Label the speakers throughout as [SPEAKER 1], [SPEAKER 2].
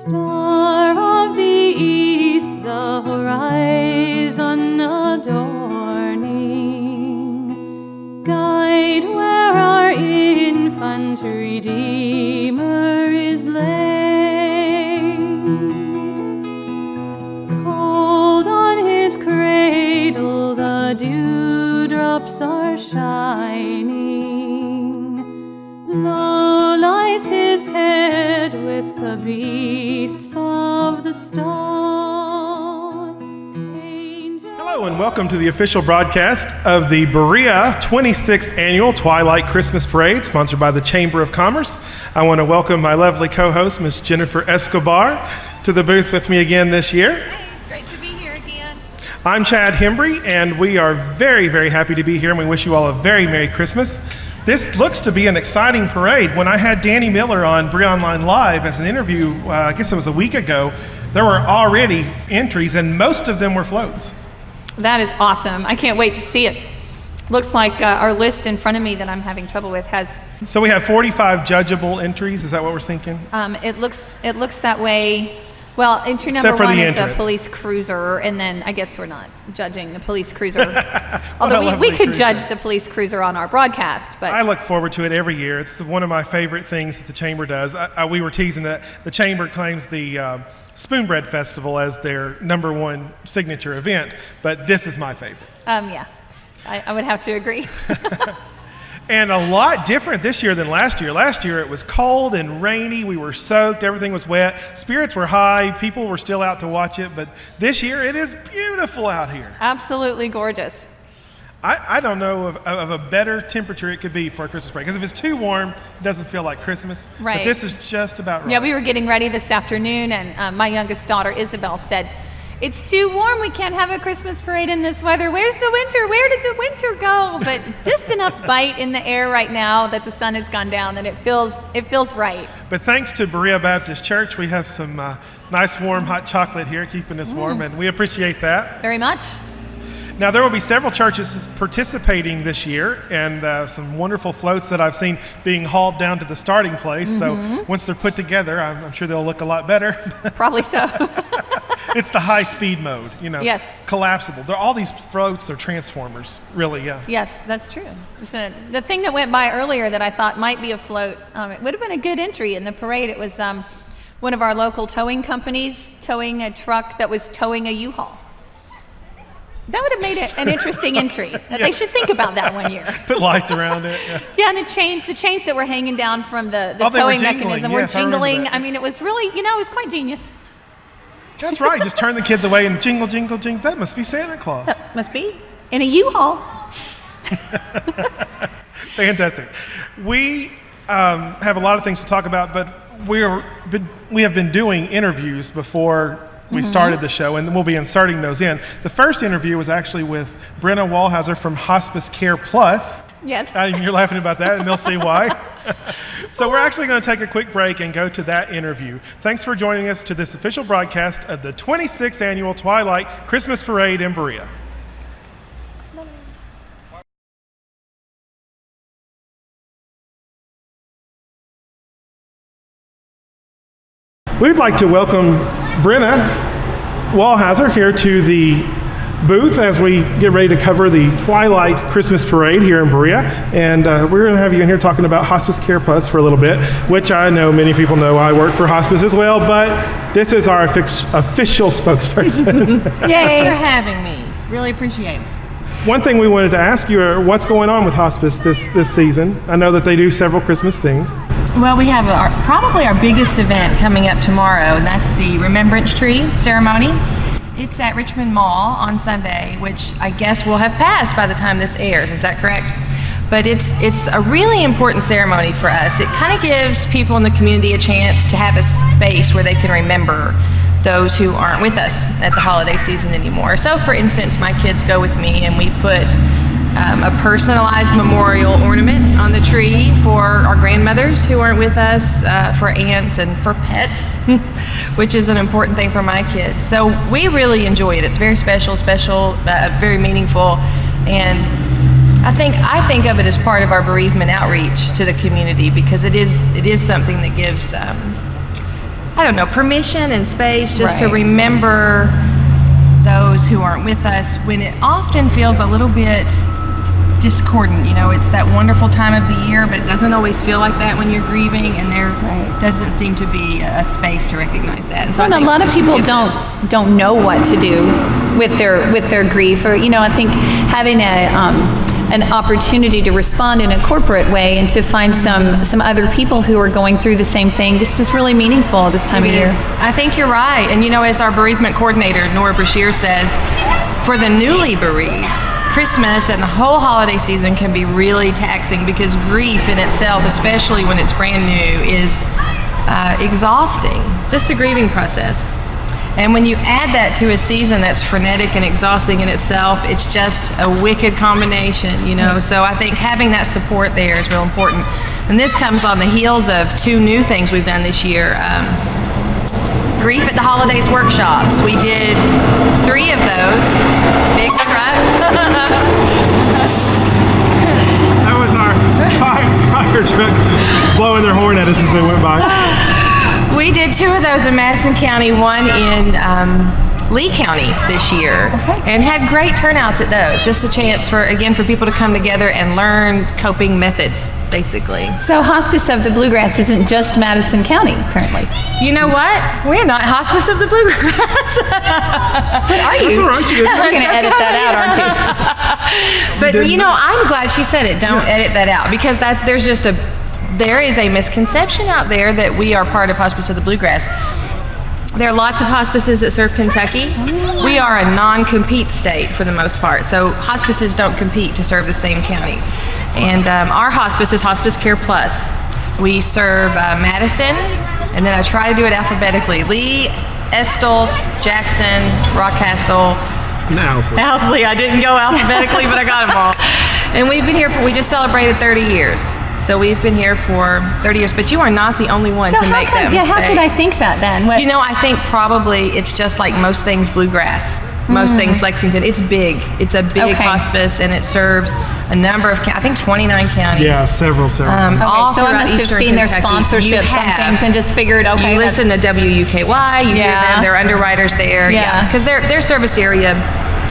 [SPEAKER 1] Star of the east, the horizon adorning, guide where our infant Redeemer is laid. Cold on his cradle the dewdrops are shining, low lies his head with the beasts of the star.
[SPEAKER 2] Hello and welcome to the official broadcast of the Berea 26th Annual Twilight Christmas Parade, sponsored by the Chamber of Commerce. I want to welcome my lovely co-host, Miss Jennifer Escobar, to the booth with me again this year.
[SPEAKER 3] Hey, it's great to be here again.
[SPEAKER 2] I'm Chad Hembree, and we are very, very happy to be here, and we wish you all a very Merry Christmas. This looks to be an exciting parade. When I had Danny Miller on Berea Online Live as an interview, I guess it was a week ago, there were already entries, and most of them were floats.
[SPEAKER 3] That is awesome. I can't wait to see it. Looks like our list in front of me that I'm having trouble with has...
[SPEAKER 2] So we have 45 judgeable entries, is that what we're thinking?
[SPEAKER 3] It looks that way. Well, entry number one is a police cruiser, and then I guess we're not judging the police cruiser. Although we could judge the police cruiser on our broadcast. But
[SPEAKER 2] I look forward to it every year. It's one of my favorite things that the Chamber does. We were teasing that the Chamber claims the Spoonbread Festival as their number one signature event, but this is my favorite.
[SPEAKER 3] Yeah, I would have to agree.
[SPEAKER 2] And a lot different this year than last year. Last year it was cold and rainy, we were soaked, everything was wet, spirits were high, people were still out to watch it, but this year it is beautiful out here.
[SPEAKER 3] Absolutely gorgeous.
[SPEAKER 2] I don't know of a better temperature it could be for a Christmas parade, because if it's too warm, it doesn't feel like Christmas.
[SPEAKER 3] Right.
[SPEAKER 2] But this is just about right.
[SPEAKER 3] Yeah, we were getting ready this afternoon, and my youngest daughter, Isabel, said, "It's too warm, we can't have a Christmas parade in this weather. Where's the winter? Where did the winter go?" But just enough bite in the air right now that the sun has gone down and it feels right.
[SPEAKER 2] But thanks to Berea Baptist Church, we have some nice warm hot chocolate here keeping us warm, and we appreciate that.
[SPEAKER 3] Very much.
[SPEAKER 2] Now there will be several churches participating this year, and some wonderful floats that I've seen being hauled down to the starting place. So once they're put together, I'm sure they'll look a lot better.
[SPEAKER 3] Probably so.
[SPEAKER 2] It's the high-speed mode, you know.
[SPEAKER 3] Yes.
[SPEAKER 2] Collapsible. They're all these floats. They're transformers, really. Yeah.
[SPEAKER 3] Yes, that's true. So the thing that went by earlier that I thought might be a float, it would have been a good entry in the parade. It was one of our local towing companies towing a truck that was towing a U-Haul. That would have made it an interesting entry. Yes. They should think about that one year.
[SPEAKER 2] Put lights around it.
[SPEAKER 3] Yeah, and the chains that were hanging down from the towing mechanism were jingling. I mean, it was really, it was quite genius.
[SPEAKER 2] That's right. Just turn the kids away and jingle, jingle, jingle. That must be Santa Claus.
[SPEAKER 3] That must be. In a U-Haul.
[SPEAKER 2] Fantastic. We have a lot of things to talk about, but we have been doing interviews before we started the show, and we'll be inserting those in. The first interview was actually with Brenna Wallhausser from Hospice Care Plus.
[SPEAKER 3] Yes.
[SPEAKER 2] You're laughing about that, and they'll see why. So we're actually going to take a quick break and go to that interview. Thanks for joining us to this official broadcast of the 26th Annual Twilight Christmas Parade in Berea. We'd like to welcome Brenna Wallhausser here to the booth as we get ready to cover the Twilight Christmas Parade here in Berea. And we're going to have you in here talking about Hospice Care Plus for a little bit, which I know many people know I work for Hospice as well, but this is our official spokesperson.
[SPEAKER 4] Yay for having me. Really appreciate it.
[SPEAKER 2] One thing we wanted to ask you are what's going on with Hospice this season? I know that they do several Christmas things.
[SPEAKER 4] Well, we have probably our biggest event coming up tomorrow, and that's the Remembrance Tree ceremony. It's at Richmond Mall on Sunday, which I guess will have passed by the time this airs. Is that correct? But it's a really important ceremony for us. It kind of gives people in the community a chance to have a space where they can remember those who aren't with us at the holiday season anymore. So for instance, my kids go with me and we put a personalized memorial ornament on the tree for our grandmothers who aren't with us, for aunts and for pets, which is an important thing for my kids. So we really enjoy it. It's very special, very meaningful, and I think of it as part of our bereavement outreach to the community, because it is something that gives I don't know, permission and space just to
[SPEAKER 3] Right.
[SPEAKER 4] remember those who aren't with us when it often feels a little bit discordant. You know, it's that wonderful time of the year, but it doesn't always feel like that when you're grieving, and there doesn't seem to be a space to recognize that. And so
[SPEAKER 3] Well,
[SPEAKER 4] I
[SPEAKER 3] and
[SPEAKER 4] think
[SPEAKER 3] a lot of
[SPEAKER 4] this just
[SPEAKER 3] people
[SPEAKER 4] gives it-
[SPEAKER 3] don't know what to do with their grief, or I think having an opportunity to respond in a corporate way and to find some other people who are going through the same thing just is really meaningful this time of year.
[SPEAKER 4] Yes, I think you're right. And as our bereavement coordinator, Nora Brashear, says, for the newly bereaved, Christmas and the whole holiday season can be really taxing because grief in itself, especially when it's brand new, is exhausting. Just the grieving process. And when you add that to a season that's frenetic and exhausting in itself, it's just a wicked combination, So I think having that support there is real important. And this comes on the heels of 2 new things we've done this year. Grief at the Holidays workshops. We did 3 of those. Big truck.
[SPEAKER 2] That was our fire truck blowing their horn at us as they went by.
[SPEAKER 4] We did 2 of those in Madison County, one in Lee County this year, and had great turnouts at those. Just a chance for people to come together and learn coping methods, basically.
[SPEAKER 3] So Hospice of the Bluegrass isn't just Madison County, apparently.
[SPEAKER 4] You know what? We're not Hospice of the Bluegrass.
[SPEAKER 3] Are you?
[SPEAKER 2] That's all right, you did.
[SPEAKER 3] You're going to edit that out, aren't you?
[SPEAKER 4] But I'm glad she said it. Don't edit that out, because there is a misconception out there that we are part of Hospice of the Bluegrass. There are lots of hospices that serve Kentucky. We are a non-compete state for the most part, so hospices don't compete to serve the same county. And our hospice is Hospice Care Plus. We serve Madison, and then I try to do it alphabetically. Lee, Estill, Jackson, Rockcastle, Owsley. I didn't go alphabetically, but I got them all. And we've been here we just celebrated 30 years. So we've been here for 30 years, but you are not the only one to make that mistake.
[SPEAKER 3] How could I think that then? What?
[SPEAKER 4] I think probably it's just like most things bluegrass, most things Lexington. It's big. It's a big hospice, and it serves a number of, I think 29 counties.
[SPEAKER 2] Yeah, several.
[SPEAKER 4] All
[SPEAKER 3] so I
[SPEAKER 4] throughout
[SPEAKER 3] must have
[SPEAKER 4] Eastern
[SPEAKER 3] seen their
[SPEAKER 4] Kentucky.
[SPEAKER 3] sponsorships on things and just figured, okay.
[SPEAKER 4] You listen to WUKY, you hear them, they're underwriters there.
[SPEAKER 3] Yeah.
[SPEAKER 4] Because their service area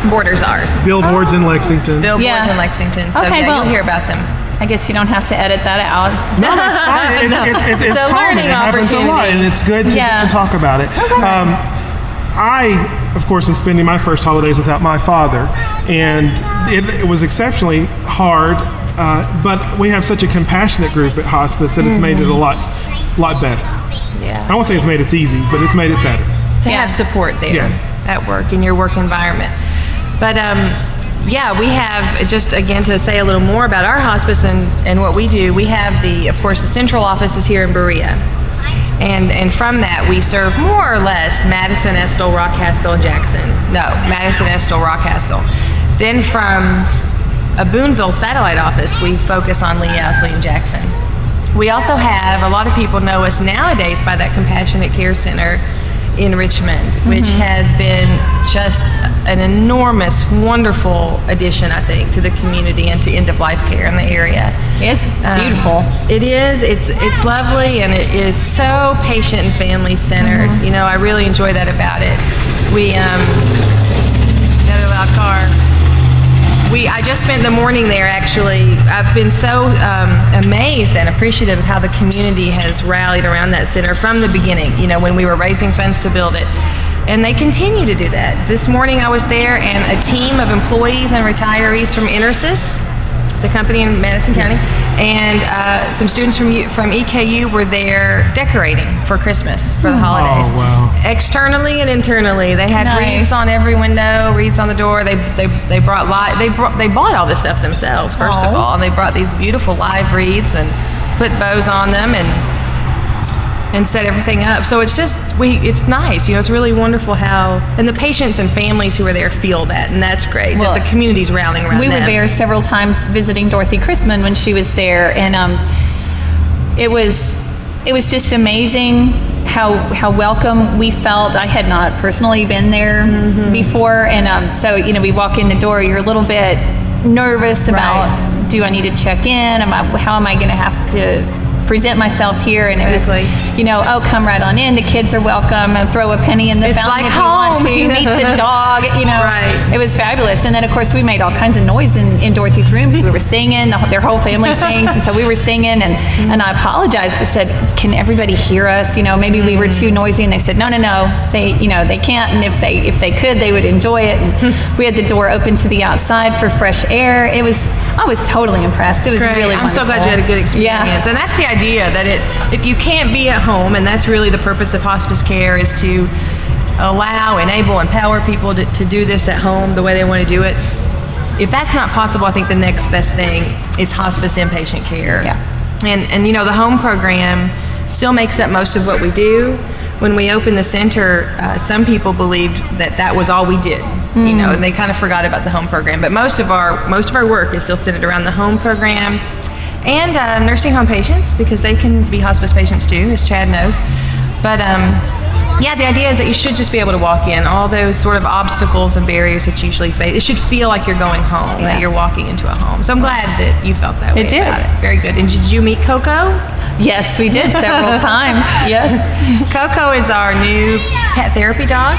[SPEAKER 4] borders ours.
[SPEAKER 2] Billboards in Lexington.
[SPEAKER 4] Billboards in Lexington. So you'll hear about them.
[SPEAKER 3] I guess you don't have to edit that out.
[SPEAKER 2] No, that's fine. It's
[SPEAKER 4] a
[SPEAKER 2] common.
[SPEAKER 4] learning
[SPEAKER 2] It happens a lot,
[SPEAKER 4] opportunity.
[SPEAKER 2] and it's good to talk about it. I, of course, am spending my first holidays without my father, and it was exceptionally hard. But we have such a compassionate group at Hospice that it's made it a lot better.
[SPEAKER 4] Yeah.
[SPEAKER 2] I won't say it's made it easy, but it's made it better.
[SPEAKER 4] To have support there
[SPEAKER 2] Yes.
[SPEAKER 4] at work, in your work environment. But we have, just again to say a little more about our hospice and what we do, we have of course, the central office is here in Berea. And from that, we serve more or less Madison, Estill, Rockcastle, and Jackson. No, Madison, Estill, Rockcastle. Then from a Boonville satellite office, we focus on Lee, Owsley, and Jackson. We also have, a lot of people know us nowadays by that Compassionate Care Center in Richmond, which has been just an enormous, wonderful addition, I think, to the community and to end-of-life care in the area.
[SPEAKER 3] It's beautiful.
[SPEAKER 4] It is. It's lovely, and it is so patient and family centered. I really enjoy that about it. We another loud car. I just spent the morning there, actually. I've been so amazed and appreciative of how the community has rallied around that center from the beginning, when we were raising funds to build it. And they continue to do that. This morning I was there, and a team of employees and retirees from Intersys, the company in Madison County, and some students from EKU were there decorating for Christmas for the holidays.
[SPEAKER 2] Oh, wow.
[SPEAKER 4] Externally and internally, they had
[SPEAKER 3] Nice.
[SPEAKER 4] wreaths on every window, wreaths on the door. They bought all this stuff themselves, first of all, and they brought these beautiful live wreaths and put bows on them and set everything up. So it's just it's nice. It's really wonderful how, and the patients and families who are there feel that, and that's great.
[SPEAKER 3] Well,
[SPEAKER 4] that the community's rallying around
[SPEAKER 3] We were
[SPEAKER 4] them.
[SPEAKER 3] there several times visiting Dorothy Chrisman when she was there, and it was just amazing how welcome we felt. I had not personally been there before, and so we walk in the door, you're a little bit nervous about, do I need to check in? How am I going to have to present myself here, and
[SPEAKER 4] Exactly.
[SPEAKER 3] it was, you know, oh, come right on in. The kids are welcome, and throw a penny in the
[SPEAKER 4] It's
[SPEAKER 3] fountain
[SPEAKER 4] like
[SPEAKER 3] if you want to.
[SPEAKER 4] home.
[SPEAKER 3] Meet the dog, you know.
[SPEAKER 4] Right.
[SPEAKER 3] It was fabulous. And then, of course, we made all kinds of noise in Dorothy's room because we were singing. Their whole family sings, and so we were singing. And I apologized. I said, "Can everybody hear us? You know, maybe we were too noisy." And they said, "No. They, you know, they can't. And if they could, they would enjoy it." And we had the door open to the outside for fresh air. I was totally impressed. It was
[SPEAKER 4] Great.
[SPEAKER 3] really
[SPEAKER 4] I'm
[SPEAKER 3] wonderful.
[SPEAKER 4] so glad you had a good experience.
[SPEAKER 3] Yeah.
[SPEAKER 4] And that's the idea, that if you can't be at home, and that's really the purpose of hospice care, is to allow, enable, empower people to do this at home the way they want to do it. If that's not possible, I think the next best thing is hospice inpatient care.
[SPEAKER 3] Yeah.
[SPEAKER 4] And you know, the home program still makes up most of what we do. When we opened the center, some people believed that was all we did. You know, and they kind of forgot about the home program. But most of our work is still centered around the home program and nursing home patients, because they can be hospice patients too, as Chad knows. But yeah, the idea is that you should just be able to walk in. All those sort of obstacles and barriers that you usually face, it should feel like you're going home, that you're walking into a home. So I'm glad that you felt that way
[SPEAKER 3] It did.
[SPEAKER 4] about it. Very good. And did you meet Coco?
[SPEAKER 3] Yes, we did several times. Yes.
[SPEAKER 4] Coco is our new pet therapy dog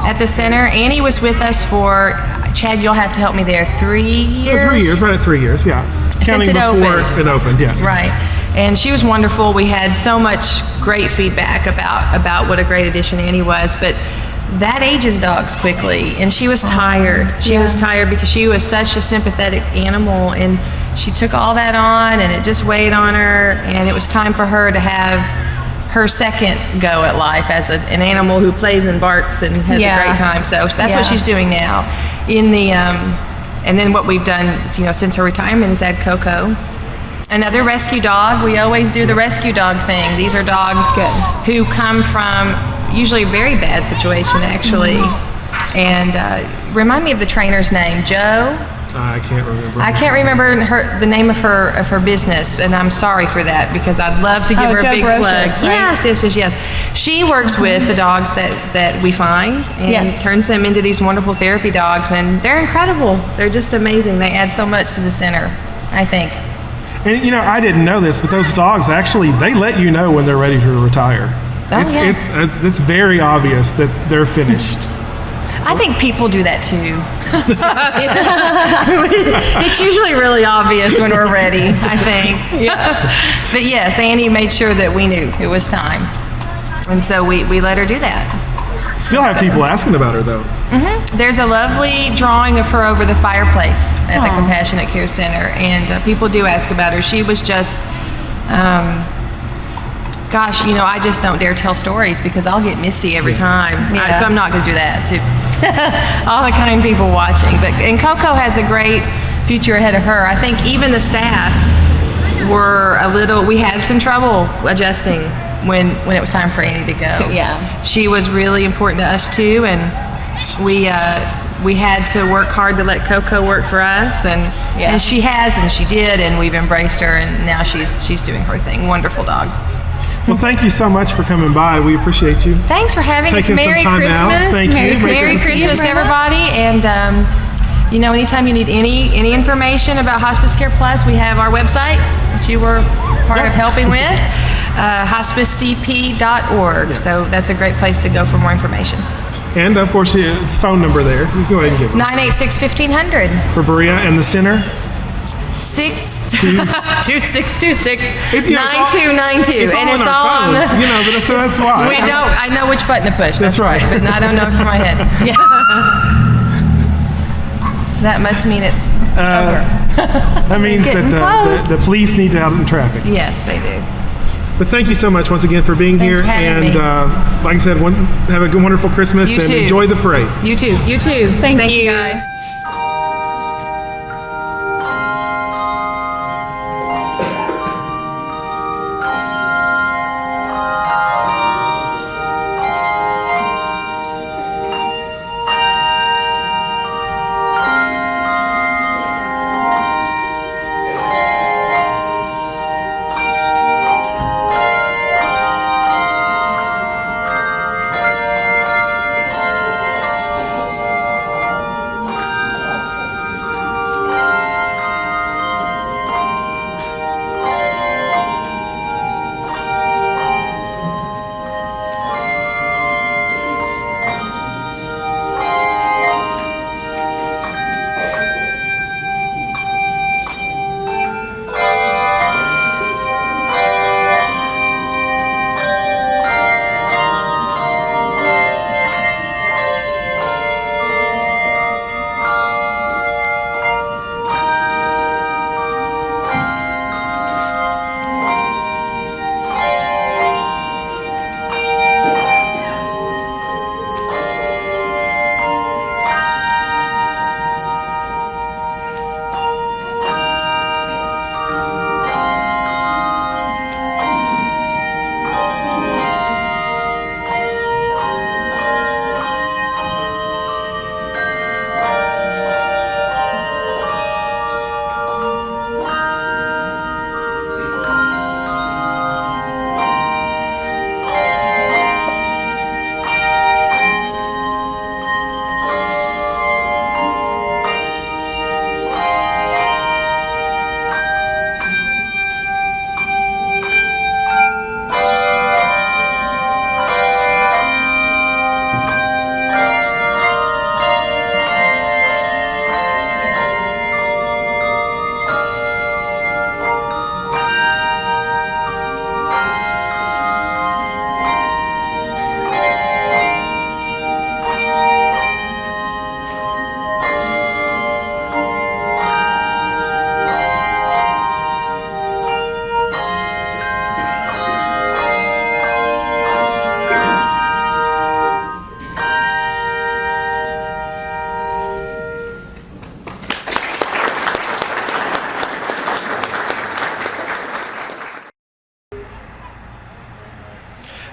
[SPEAKER 4] at the center. Annie was with us for, Chad, you'll have to help me there, 3 years?
[SPEAKER 2] 3 years, right at 3 years, yeah. Counting
[SPEAKER 4] it
[SPEAKER 2] before
[SPEAKER 4] opened.
[SPEAKER 2] it opened, yeah.
[SPEAKER 4] Right. And she was wonderful. We had so much great feedback about what a great addition Annie was. But that ages dogs quickly. And she was tired. She was tired because she was such a sympathetic animal. And she took all that on, and it just weighed on her. And it was time for her to have her second go at life as an animal who plays and barks and has a great time. So that's what she's doing now. And then what we've done, you know, since her retirement is add Coco. Another rescue dog. We always do the rescue dog thing. These are dogs who come from usually a very bad situation, actually. And remind me of the trainer's name. Joe?
[SPEAKER 2] I can't remember.
[SPEAKER 4] I can't remember the name of her business, and I'm sorry for that, because I'd love to give her a
[SPEAKER 3] Joe
[SPEAKER 4] big
[SPEAKER 3] Brocious,
[SPEAKER 4] plug.
[SPEAKER 3] right?
[SPEAKER 4] Yes. She works with the dogs that we find and turns them into these wonderful therapy dogs, and they're incredible. They're just amazing. They add so much to the center, I think.
[SPEAKER 2] And you know, I didn't know this, but those dogs actually, they let you know when they're ready to retire. It's very obvious that they're finished.
[SPEAKER 4] I think people do that too. It's usually really obvious when we're ready, I think.
[SPEAKER 3] Yeah.
[SPEAKER 4] But yes, Annie made sure that we knew it was time. And so we let her do that.
[SPEAKER 2] Still have people asking about her though.
[SPEAKER 4] There's a lovely drawing of her over the fireplace at the Compassionate Care Center, and people do ask about her. She was just, gosh, you know, I just don't dare tell stories because I'll get misty every time. So I'm not going to do that to all the kind people watching. And Coco has a great future ahead of her. I think even the staff we had some trouble adjusting when it was time for Annie to go. She was really important to us too, and we had to work hard to let Coco work for us, and she has, and she did, and we've embraced her, and now she's doing her thing. Wonderful dog.
[SPEAKER 2] Well, thank you so much for coming by. We appreciate you.
[SPEAKER 4] Thanks for having us.
[SPEAKER 2] Taking some
[SPEAKER 4] Merry
[SPEAKER 2] time
[SPEAKER 4] Christmas.
[SPEAKER 2] out. Thank you.
[SPEAKER 4] Merry Christmas to everybody. And you know, anytime you need any information about Hospice Care Plus, we have our website that you were part of helping with, hospicecp.org. So that's a great place to go for more information.
[SPEAKER 2] And of course, the phone number there. You go ahead and give it.
[SPEAKER 4] 986-1500.
[SPEAKER 2] For Berea and the center.
[SPEAKER 4] 2626
[SPEAKER 2] It's, you know,
[SPEAKER 4] 9292,
[SPEAKER 2] all
[SPEAKER 4] and
[SPEAKER 2] on
[SPEAKER 4] it's
[SPEAKER 2] our
[SPEAKER 4] all on
[SPEAKER 2] phones,
[SPEAKER 4] the.
[SPEAKER 2] you know, but so that's why.
[SPEAKER 4] We don't. I know which button to push.
[SPEAKER 2] That's right.
[SPEAKER 4] But I don't know it from my head. That must mean it's over.
[SPEAKER 2] That means
[SPEAKER 3] Getting
[SPEAKER 2] that the police need to out in traffic.
[SPEAKER 4] Yes, they do.
[SPEAKER 2] But thank you so much once again for being
[SPEAKER 4] Thanks
[SPEAKER 2] here.
[SPEAKER 4] for having
[SPEAKER 2] And
[SPEAKER 4] me.
[SPEAKER 2] like I said, have a good, wonderful Christmas
[SPEAKER 4] You
[SPEAKER 2] and
[SPEAKER 4] too.
[SPEAKER 2] enjoy the parade.
[SPEAKER 4] You too. You too.
[SPEAKER 3] Thank
[SPEAKER 4] you
[SPEAKER 3] you.
[SPEAKER 4] guys.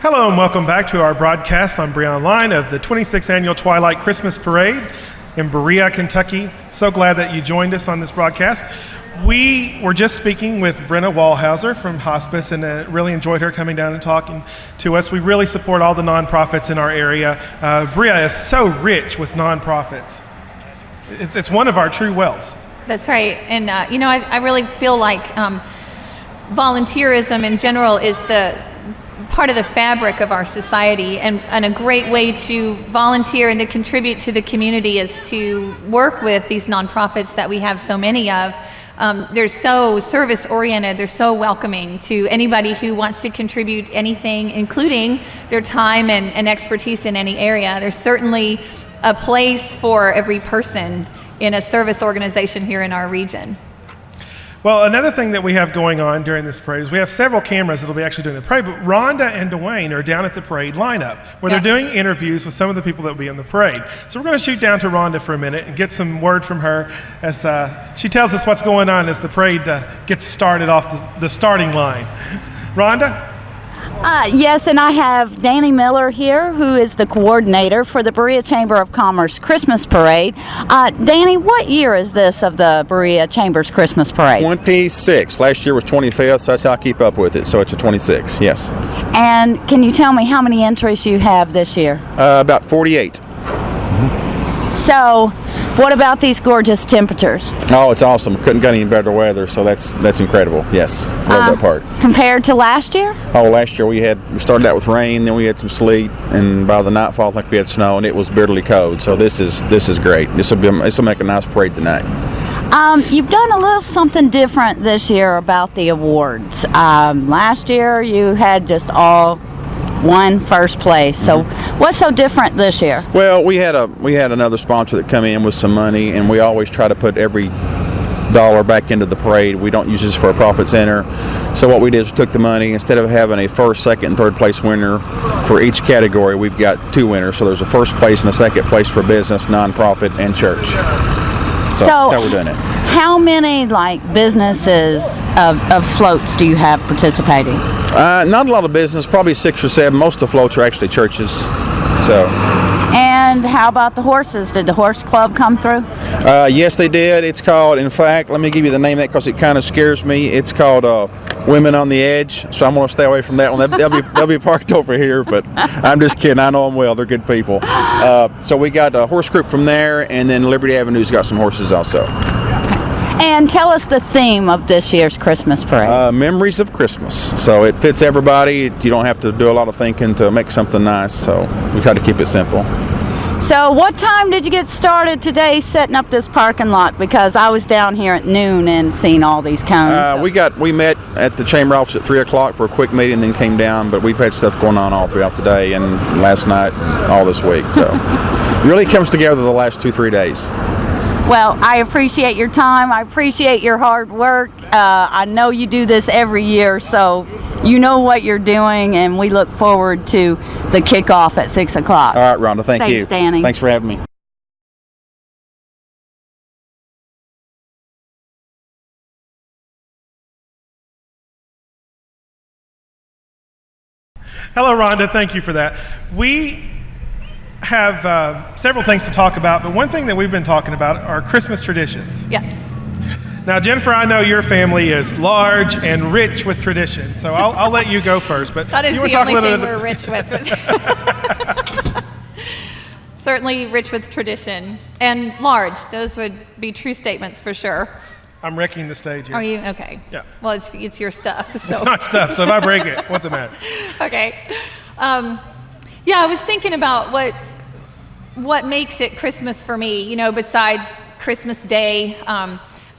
[SPEAKER 2] Hello and welcome back to our broadcast on Berea Online of the 26th Annual Twilight Christmas Parade in Berea, Kentucky. So glad that you joined us on this broadcast. We were just speaking with Brenna Wallhausser from Hospice and really enjoyed her coming down and talking to us. We really support all the nonprofits in our area. Berea is so rich with nonprofits. It's one of our true wells.
[SPEAKER 3] That's right. And, I really feel like volunteerism in general is the part of the fabric of our society, and a great way to volunteer and to contribute to the community is to work with these nonprofits that we have so many of. They're so service oriented, they're so welcoming to anybody who wants to contribute anything, including their time and expertise in any area. There's certainly a place for every person in a service organization here in our region.
[SPEAKER 2] Well, another thing that we have going on during this parade is we have several cameras that will be actually doing the parade, but Rhonda and Dwayne are down at the parade lineup where they're doing interviews with some of the people that will be in the parade. So we're going to shoot down to Rhonda for a minute and get some word from her as she tells us what's going on as the parade gets started off the starting line. Rhonda?
[SPEAKER 5] Yes, and I have Danny Miller here, who is the coordinator for the Berea Chamber of Commerce Christmas Parade. Danny, what year is this of the Berea Chamber's Christmas Parade?
[SPEAKER 6] 26. Last year was 25th, so that's how I keep up with it. So it's a 26, yes.
[SPEAKER 5] And can you tell me how many entries you have this year?
[SPEAKER 6] About 48.
[SPEAKER 5] So, what about these gorgeous temperatures?
[SPEAKER 6] Oh, it's awesome. Couldn't get any better weather, so that's incredible. Yes, love that part.
[SPEAKER 5] Compared to last year?
[SPEAKER 6] Oh, last year we started out with rain, then we had some sleet, and by the nightfall, I think we had snow, and it was bitterly cold. So this is great. This will make a nice parade tonight.
[SPEAKER 5] You've done a little something different this year about the awards. Last year you had just all one first place. So what's so different this year?
[SPEAKER 6] Well, we had another sponsor that come in with some money, and we always try to put every dollar back into the parade. We don't use this for a profit center. So what we did is we took the money, instead of having a first, second, and third place winner for each category, we've got two winners. So there's a first place and a second place for business, nonprofit, and church. So that's how we're doing it.
[SPEAKER 5] How many businesses of floats do you have participating?
[SPEAKER 6] Not a lot of business, probably 6 or 7. Most of the floats are actually churches. So.
[SPEAKER 5] And how about the horses? Did the horse club come through?
[SPEAKER 6] Yes, they did. It's called, in fact, let me give you the name of that because it kind of scares me. It's called Women on the Edge. So I'm going to stay away from that one. They'll be parked over here, but I'm just kidding. I know them well. They're good people. So we got a horse group from there, and then Liberty Avenue's got some horses also.
[SPEAKER 5] And tell us the theme of this year's Christmas parade.
[SPEAKER 6] Memories of Christmas. So it fits everybody. You don't have to do a lot of thinking to make something nice. So we try to keep it simple.
[SPEAKER 5] So what time did you get started today setting up this parking lot? Because I was down here at noon and seen all these cones.
[SPEAKER 6] We met at the chamber office at 3 o'clock for a quick meeting, then came down. But we've had stuff going on all throughout the day and last night, all this week. So it really comes together the last 2-3 days.
[SPEAKER 5] Well, I appreciate your time. I appreciate your hard work. I know you do this every year, so you know what you're doing, and we look forward to the kickoff at 6 o'clock.
[SPEAKER 6] All right, Rhonda, thank you.
[SPEAKER 5] Thanks, Danny.
[SPEAKER 6] Thanks for having me.
[SPEAKER 2] Hello, Rhonda. Thank you for that. We have several things to talk about, but one thing that we've been talking about are Christmas traditions.
[SPEAKER 3] Yes.
[SPEAKER 2] Now, Jennifer, I know your family is large and rich with tradition, so I'll let you go first. But
[SPEAKER 3] that is
[SPEAKER 2] you
[SPEAKER 3] the only thing we're rich with. Certainly rich with tradition and large. Those would be true statements for sure.
[SPEAKER 2] I'm wrecking the stage here.
[SPEAKER 3] Are you? Okay.
[SPEAKER 2] Yeah.
[SPEAKER 3] Well, it's your stuff. So.
[SPEAKER 2] It's not stuff, so if I break it, what's the matter?
[SPEAKER 3] Okay. Yeah, I was thinking about what makes it Christmas for me, besides Christmas Day.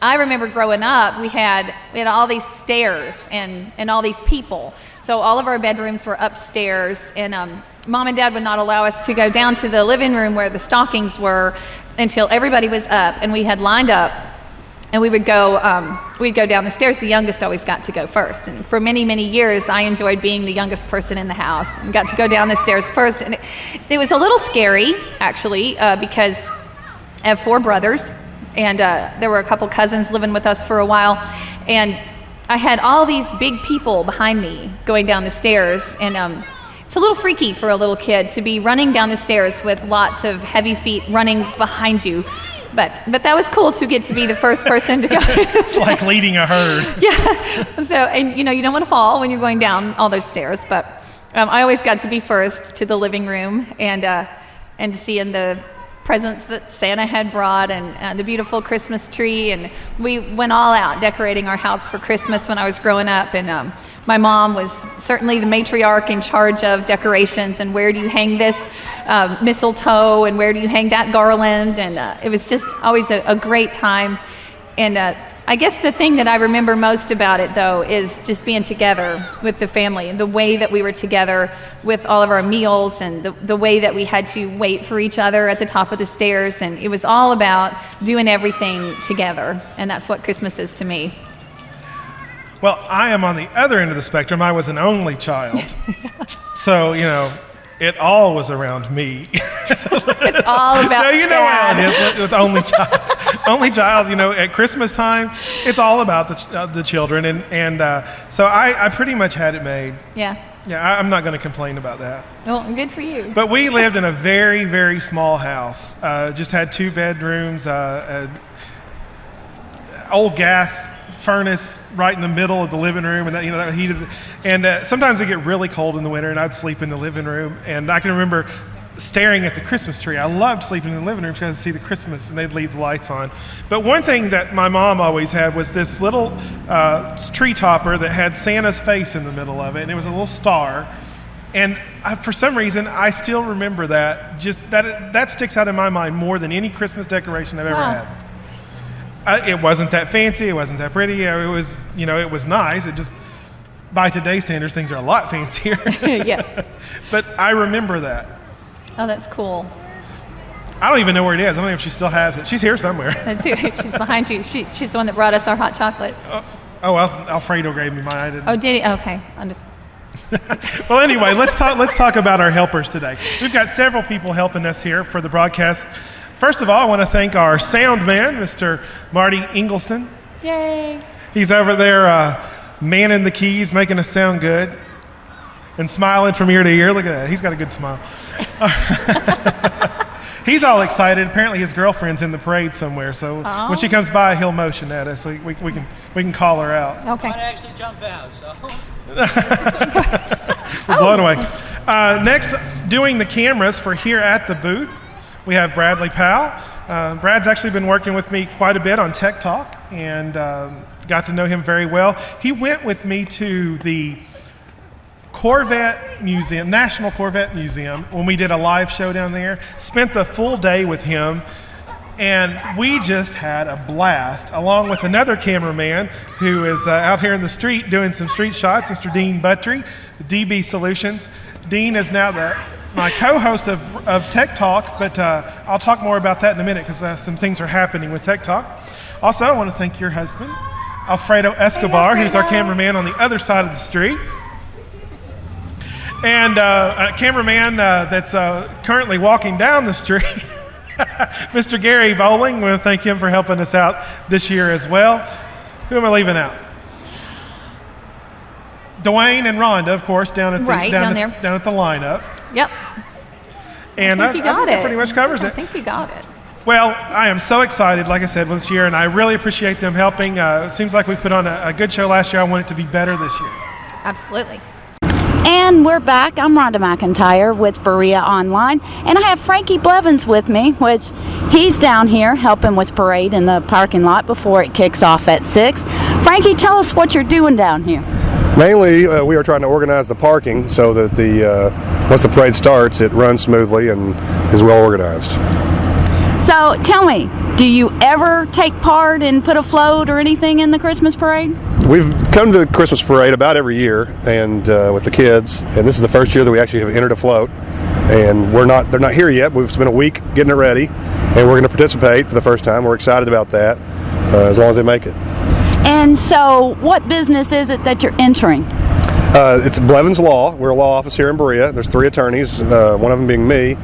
[SPEAKER 3] I remember growing up, we had all these stairs and all these people. So all of our bedrooms were upstairs, and Mom and Dad would not allow us to go down to the living room where the stockings were until everybody was up, and we had lined up, and we'd go down the stairs. The youngest always got to go first, and for many, many years, I enjoyed being the youngest person in the house and got to go down the stairs first. And it was a little scary, actually, because I have 4 brothers, and there were a couple cousins living with us for a while, and I had all these big people behind me going down the stairs, and it's a little freaky for a little kid to be running down the stairs with lots of heavy feet running behind you. But that was cool to get to be the first person to go.
[SPEAKER 2] It's like leading a herd.
[SPEAKER 3] Yeah. So, and you don't want to fall when you're going down all those stairs, but I always got to be first to the living room and seeing the presents that Santa had brought and the beautiful Christmas tree. And we went all out decorating our house for Christmas when I was growing up. And my mom was certainly the matriarch in charge of decorations and where do you hang this mistletoe and where do you hang that garland. And it was just always a great time. And I guess the thing that I remember most about it, though, is just being together with the family and the way that we were together with all of our meals and the way that we had to wait for each other at the top of the stairs. And it was all about doing everything together. And that's what Christmas is to me.
[SPEAKER 2] Well, I am on the other end of the spectrum. I was an only child. So, it all was around me.
[SPEAKER 3] It's all about
[SPEAKER 2] you know how it is with only child. Only child, at Christmas time, it's all about the children. And so I pretty much had it made.
[SPEAKER 3] Yeah.
[SPEAKER 2] Yeah, I'm not going to complain about that.
[SPEAKER 3] Well, good for you.
[SPEAKER 2] But we lived in a very, very small house. Just had 2 bedrooms, old gas furnace right in the middle of the living room, and that heated. And sometimes it get really cold in the winter, and I'd sleep in the living room. And I can remember staring at the Christmas tree. I loved sleeping in the living room because I'd see the Christmas, and they'd leave the lights on. But one thing that my mom always had was this little tree topper that had Santa's face in the middle of it, and it was a little star. And for some reason, I still remember that. Just that sticks out in my mind more than any Christmas decoration I've ever had. It wasn't that fancy. It wasn't that pretty. It was, it was nice. It just, by today's standards, things are a lot fancier.
[SPEAKER 3] Yeah.
[SPEAKER 2] But I remember that.
[SPEAKER 3] Oh, that's cool.
[SPEAKER 2] I don't even know where it is. I don't know if she still has it. She's here somewhere.
[SPEAKER 3] That's who. She's behind you. She's the one that brought us our hot chocolate.
[SPEAKER 2] Well, Alfredo gave me mine. I didn't.
[SPEAKER 3] Oh, did he? Okay.
[SPEAKER 2] Well, anyway, let's talk about our helpers today. We've got several people helping us here for the broadcast. First of all, I want to thank our sound man, Mr. Marty Ingleston.
[SPEAKER 3] Yay.
[SPEAKER 2] He's over there manning the keys, making us sound good, and smiling from ear to ear. Look at that. He's got a good smile. He's all excited. Apparently his girlfriend's in the parade somewhere, so when she comes by, he'll motion at us. So we can call her out.
[SPEAKER 3] Okay.
[SPEAKER 7] Might actually jump out, so.
[SPEAKER 2] We're blown away. Next, doing the cameras for here at the booth, we have Bradley Powell. Brad's actually been working with me quite a bit on Tech Talk, and got to know him very well. He went with me to the Corvette Museum, National Corvette Museum, when we did a live show down there. Spent the full day with him, and we just had a blast, along with another cameraman who is out here in the street doing some street shots, Mr. Dean Buttry, DB Solutions. Dean is now my co-host of Tech Talk, but I'll talk more about that in a minute because some things are happening with Tech Talk. Also, I want to thank your husband, Alfredo Escobar, who's our cameraman on the other side of the street. And a cameraman that's currently walking down the street, Mr. Gary Bowling. I want to thank him for helping us out this year as well. Who am I leaving out? Dwayne and Rhonda, of course, down at the lineup.
[SPEAKER 3] Yep.
[SPEAKER 2] And I think that pretty much covers it.
[SPEAKER 3] I think you got it.
[SPEAKER 2] Well, I am so excited, like I said, this year, and I really appreciate them helping. It seems like we put on a good show last year. I want it to be better this year.
[SPEAKER 3] Absolutely.
[SPEAKER 5] And we're back. I'm Rhonda McIntyre with Berea Online, and I have Frankie Blevins with me, which he's down here helping with parade in the parking lot before it kicks off at 6. Frankie, tell us what you're doing down here.
[SPEAKER 8] Mainly, we are trying to organize the parking so that once the parade starts, it runs smoothly and is well organized.
[SPEAKER 5] So tell me, do you ever take part and put a float or anything in the Christmas parade?
[SPEAKER 8] We've come to the Christmas parade about every year, and with the kids, and this is the first year that we actually have entered a float. And they're not here yet. We've spent a week getting it ready, and we're going to participate for the first time. We're excited about that, as long as they make it. And
[SPEAKER 5] so, what business is it that you're entering?
[SPEAKER 8] It's Blevins Law. We're a law office here in Berea. There's 3 attorneys, one of them being me,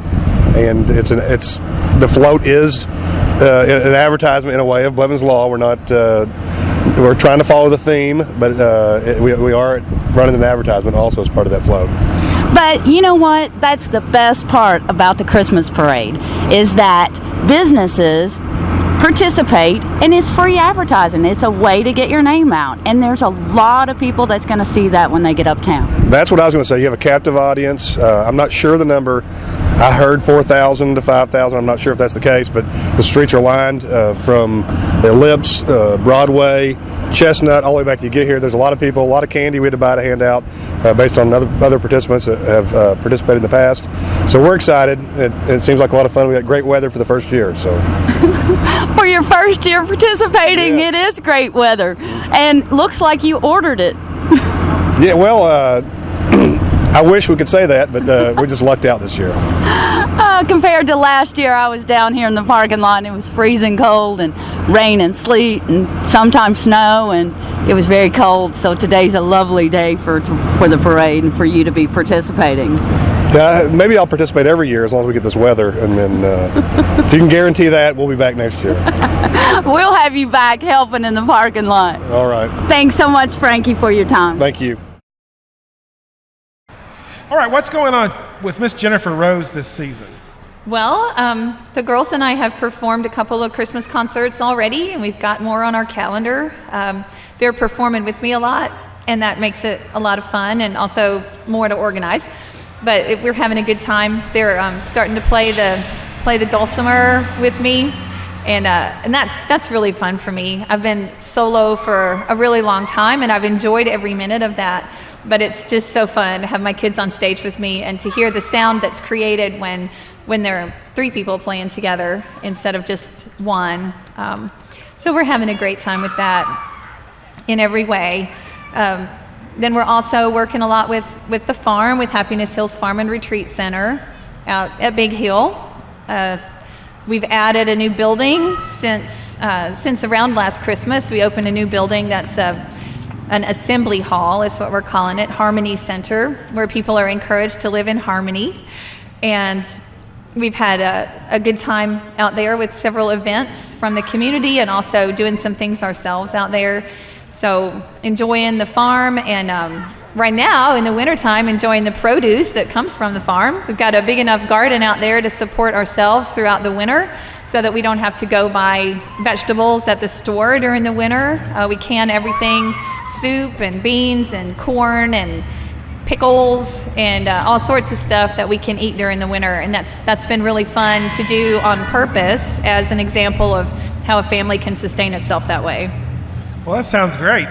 [SPEAKER 8] and the float is an advertisement in a way of Blevins Law. We're not we're trying to follow the theme, but we are running an advertisement also as part of that float.
[SPEAKER 5] But you know what? That's the best part about the Christmas parade, is that businesses participate, and it's free advertising. It's a way to get your name out, and there's a lot of people that's going to see that when they get uptown. That's
[SPEAKER 8] what I was going to say. You have a captive audience. I'm not sure the number. I heard 4,000 to 5,000. I'm not sure if that's the case, but the streets are lined from the Ellipse, Broadway, Chestnut, all the way back to you get here. There's a lot of people, a lot of candy we had to buy to hand out based on other participants that have participated in the past. So we're excited. It seems like a lot of fun. We got great weather for the first year. So
[SPEAKER 5] for your first year participating, It is great weather, and looks like you ordered it.
[SPEAKER 8] Yeah, well, I wish we could say that, but we just lucked out this year.
[SPEAKER 5] Compared to last year, I was down here in the parking lot, and it was freezing cold, and rain and sleet, and sometimes snow, and it was very cold. So today's a lovely day for the parade and for you to be participating.
[SPEAKER 8] Yeah, maybe I'll participate every year as long as we get this weather, and then if you can guarantee that, we'll be back next year.
[SPEAKER 5] We'll have you back helping in the parking lot.
[SPEAKER 8] All right.
[SPEAKER 5] Thanks so much, Frankie, for your time.
[SPEAKER 8] Thank you.
[SPEAKER 2] All right, what's going on with Miss Jennifer Rose this season?
[SPEAKER 3] Well, the girls and I have performed a couple of Christmas concerts already, and we've got more on our calendar. They're performing with me a lot, and that makes it a lot of fun and also more to organize. But we're having a good time. They're starting to play the dulcimer with me, and that's really fun for me. I've been solo for a really long time, and I've enjoyed every minute of that. But it's just so fun to have my kids on stage with me and to hear the sound that's created when there are three people playing together instead of just one. So we're having a great time with that in every way. Then we're also working a lot with the farm, with Happiness Hills Farm and Retreat Center out at Big Hill. We've added a new building since around last Christmas. We opened a new building that's an assembly hall, is what we're calling it, Harmony Center, where people are encouraged to live in harmony. And we've had a good time out there with several events from the community and also doing some things ourselves out there. So enjoying the farm, and right now in the wintertime enjoying the produce that comes from the farm. We've got a big enough garden out there to support ourselves throughout the winter so that we don't have to go buy vegetables at the store during the winter. We can everything, soup and beans and corn and pickles and all sorts of stuff that we can eat during the winter, and that's been really fun to do on purpose as an example of how a family can sustain itself that way.
[SPEAKER 2] Well, that sounds great.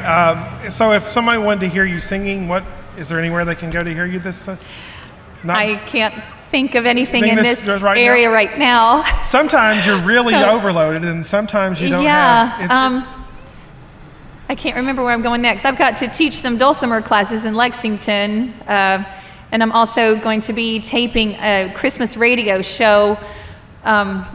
[SPEAKER 2] So if somebody wanted to hear you singing, is there anywhere they can go to hear you this?
[SPEAKER 3] I can't think of anything in this area right now.
[SPEAKER 2] Sometimes you're really overloaded, and sometimes you don't have.
[SPEAKER 3] I can't remember where I'm going next. I've got to teach some dulcimer classes in Lexington, and I'm also going to be taping a Christmas radio show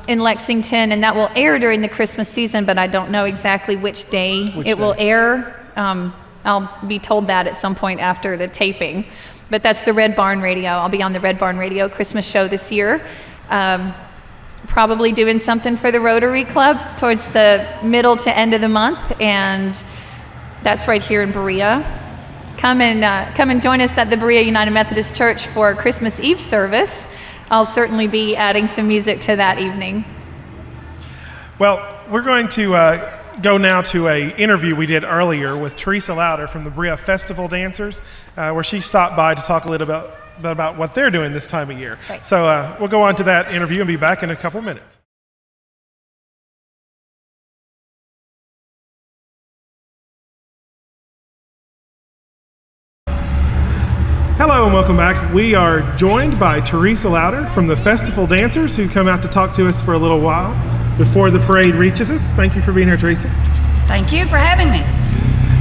[SPEAKER 3] in Lexington, and that will air during the Christmas season, but I don't know exactly which day it will air. I'll be told that at some point after the taping. But that's the Red Barn Radio. I'll be on the Red Barn Radio Christmas show this year. Probably doing something for the Rotary Club towards the middle to end of the month, and that's right here in Berea. Come and join us at the Berea United Methodist Church for Christmas Eve service. I'll certainly be adding some music to that evening.
[SPEAKER 2] Well, we're going to go now to an interview we did earlier with Theresa Lowder from the Berea Festival Dancers, where she stopped by to talk a little bit about what they're doing this time of year. Right. So we'll go on to that interview and be back in a couple minutes. Hello and welcome back. We are joined by Theresa Lowder from the Festival Dancers, who come out to talk to us for a little while before the parade reaches us. Thank you for being here, Theresa.
[SPEAKER 7] Thank you for having me.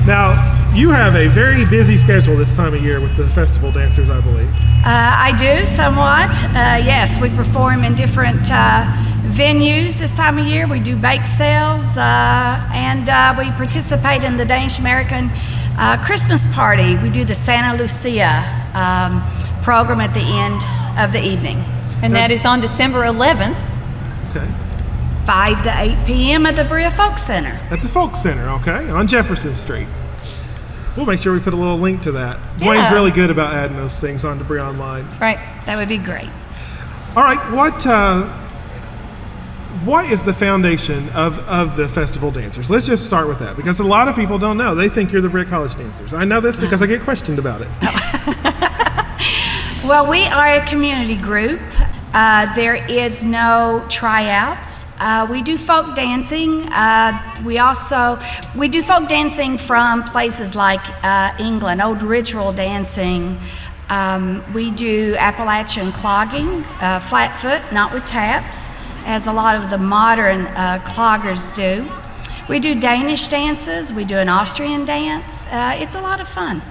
[SPEAKER 2] Now, you have a very busy schedule this time of year with the Festival Dancers, I believe.
[SPEAKER 7] I do, somewhat. Yes, we perform in different venues this time of year. We do bake sales, and we participate in the Danish American Christmas party. We do the Santa Lucia program at the end of the evening.
[SPEAKER 3] And that is on December 11th.
[SPEAKER 2] Okay.
[SPEAKER 7] 5 to 8 p.m. at the Berea Folk Center.
[SPEAKER 2] At the Folk Center, okay, on Jefferson Street. We'll make sure we put a little link to that. Dwayne's really good about adding those things onto Berea Online.
[SPEAKER 3] That's right.
[SPEAKER 7] That would be great.
[SPEAKER 2] All right, what is the foundation of the festival dancers? Let's just start with that, because a lot of people don't know. They think you're the Berea College dancers. I know this because I get questioned about it.
[SPEAKER 7] Well, we are a community group. There is no tryouts. We do folk dancing. We do folk dancing from places like England, old ritual dancing. We do Appalachian clogging, flat foot, not with taps, as a lot of the modern cloggers do. We do Danish dances. We do an Austrian dance. It's a lot of fun.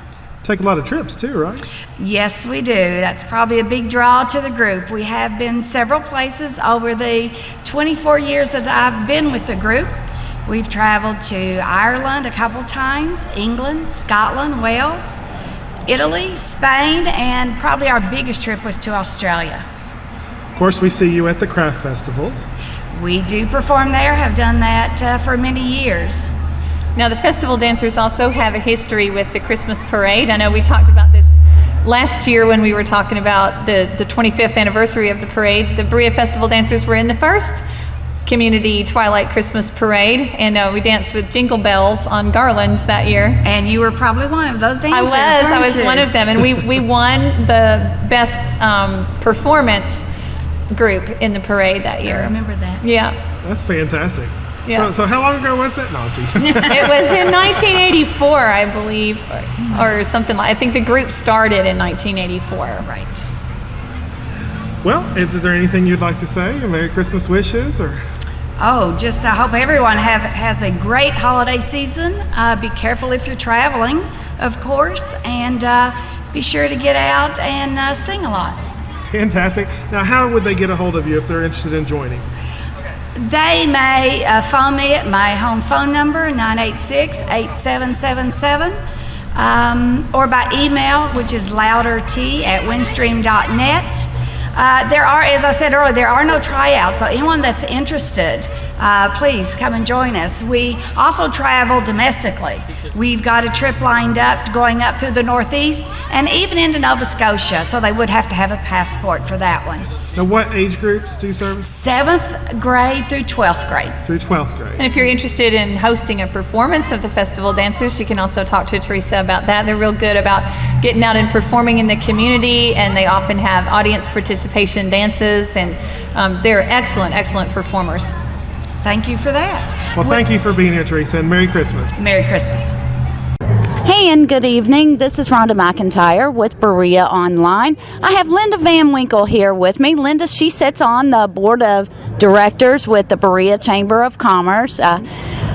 [SPEAKER 2] Take a lot of trips too, right?
[SPEAKER 7] Yes, we do. That's probably a big draw to the group. We have been several places over the 24 years that I've been with the group. We've traveled to Ireland a couple times, England, Scotland, Wales, Italy, Spain, and probably our biggest trip was to Australia.
[SPEAKER 2] Of course, we see you at the craft festivals.
[SPEAKER 7] We do perform there, have done that for many years.
[SPEAKER 3] Now, the festival dancers also have a history with the Christmas parade. I know we talked about this last year when we were talking about the 25th anniversary of the parade. The Berea Festival dancers were in the first community Twilight Christmas parade, and we danced with jingle bells on garlands that year.
[SPEAKER 7] And you were probably one of those dancers.
[SPEAKER 3] I was one of them, and we won the best performance group in the parade that year.
[SPEAKER 7] I remember that.
[SPEAKER 3] Yeah.
[SPEAKER 2] That's fantastic.
[SPEAKER 3] Yeah.
[SPEAKER 2] So how long ago was that? No, geez.
[SPEAKER 3] It was in 1984, I believe, or something like. I think the group started in 1984.
[SPEAKER 7] Right.
[SPEAKER 2] Well, is there anything you'd like to say? Merry Christmas wishes, or?
[SPEAKER 7] Oh, just I hope everyone has a great holiday season. Be careful if you're traveling, of course, and be sure to get out and sing a lot.
[SPEAKER 2] Fantastic. Now, how would they get a hold of you if they're interested in joining?
[SPEAKER 7] They may phone me at my home phone number, 986-8777, or by email, which is lowdert@windstream.net. There are, as I said earlier, there are no tryouts, so anyone that's interested, please come and join us. We also travel domestically. We've got a trip lined up going up through the Northeast and even into Nova Scotia, so they would have to have a passport for that one.
[SPEAKER 2] Now, what age groups do you service?
[SPEAKER 7] 7th grade through 12th grade.
[SPEAKER 2] Through 12th grade.
[SPEAKER 3] And if you're interested in hosting a performance of the festival dancers, you can also talk to Theresa about that. They're real good about getting out and performing in the community, and they often have audience participation dances, and they're excellent, excellent performers.
[SPEAKER 7] Thank you for that.
[SPEAKER 2] Well, thank you for being here, Theresa, and Merry Christmas.
[SPEAKER 7] Merry Christmas.
[SPEAKER 5] Hey, and good evening. This is Rhonda McIntyre with Berea Online. I have Linda VanWinkle here with me. Linda, she sits on the board of directors with the Berea Chamber of Commerce.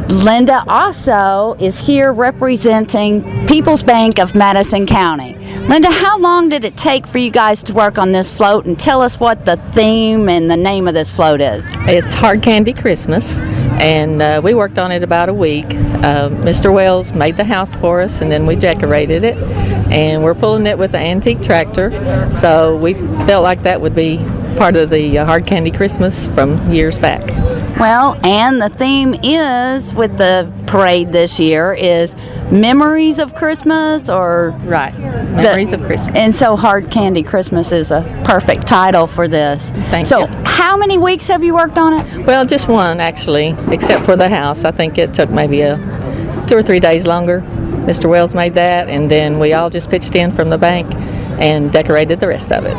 [SPEAKER 5] Linda also is here representing People's Bank of Madison County. Linda, how long did it take for you guys to work on this float, and tell us what the theme and the name of this float is?
[SPEAKER 9] It's Hard Candy Christmas, and we worked on it about a week. Mr. Wells made the house for us, and then we decorated it, and we're pulling it with an antique tractor, so we felt like that would be part of the Hard Candy Christmas from years back.
[SPEAKER 5] Well, and the theme is, with the parade this year, is Memories of Christmas, or...
[SPEAKER 9] Right, Memories of Christmas.
[SPEAKER 5] And so Hard Candy Christmas is a perfect title for this.
[SPEAKER 9] Thank you.
[SPEAKER 5] So how many weeks have you worked on it?
[SPEAKER 9] Well, just one, actually, except for the house. I think it took maybe 2 or 3 days longer. Mr. Wells made that, and then we all just pitched in from the bank and decorated the rest of it.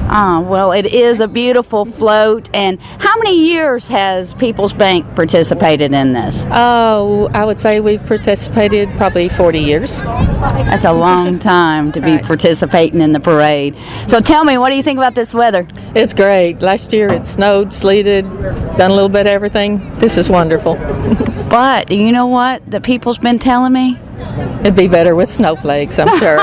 [SPEAKER 5] Well, it is a beautiful float. And how many years has People's Bank participated in this?
[SPEAKER 9] Oh, I would say we've participated probably 40 years.
[SPEAKER 5] That's a long time to be participating in the parade. So tell me, what do you think about this weather?
[SPEAKER 9] It's great. Last year it snowed, sleeted, done a little bit of everything. This is wonderful.
[SPEAKER 5] But you know what the people's been telling me?
[SPEAKER 9] It'd be better with snowflakes, I'm sure.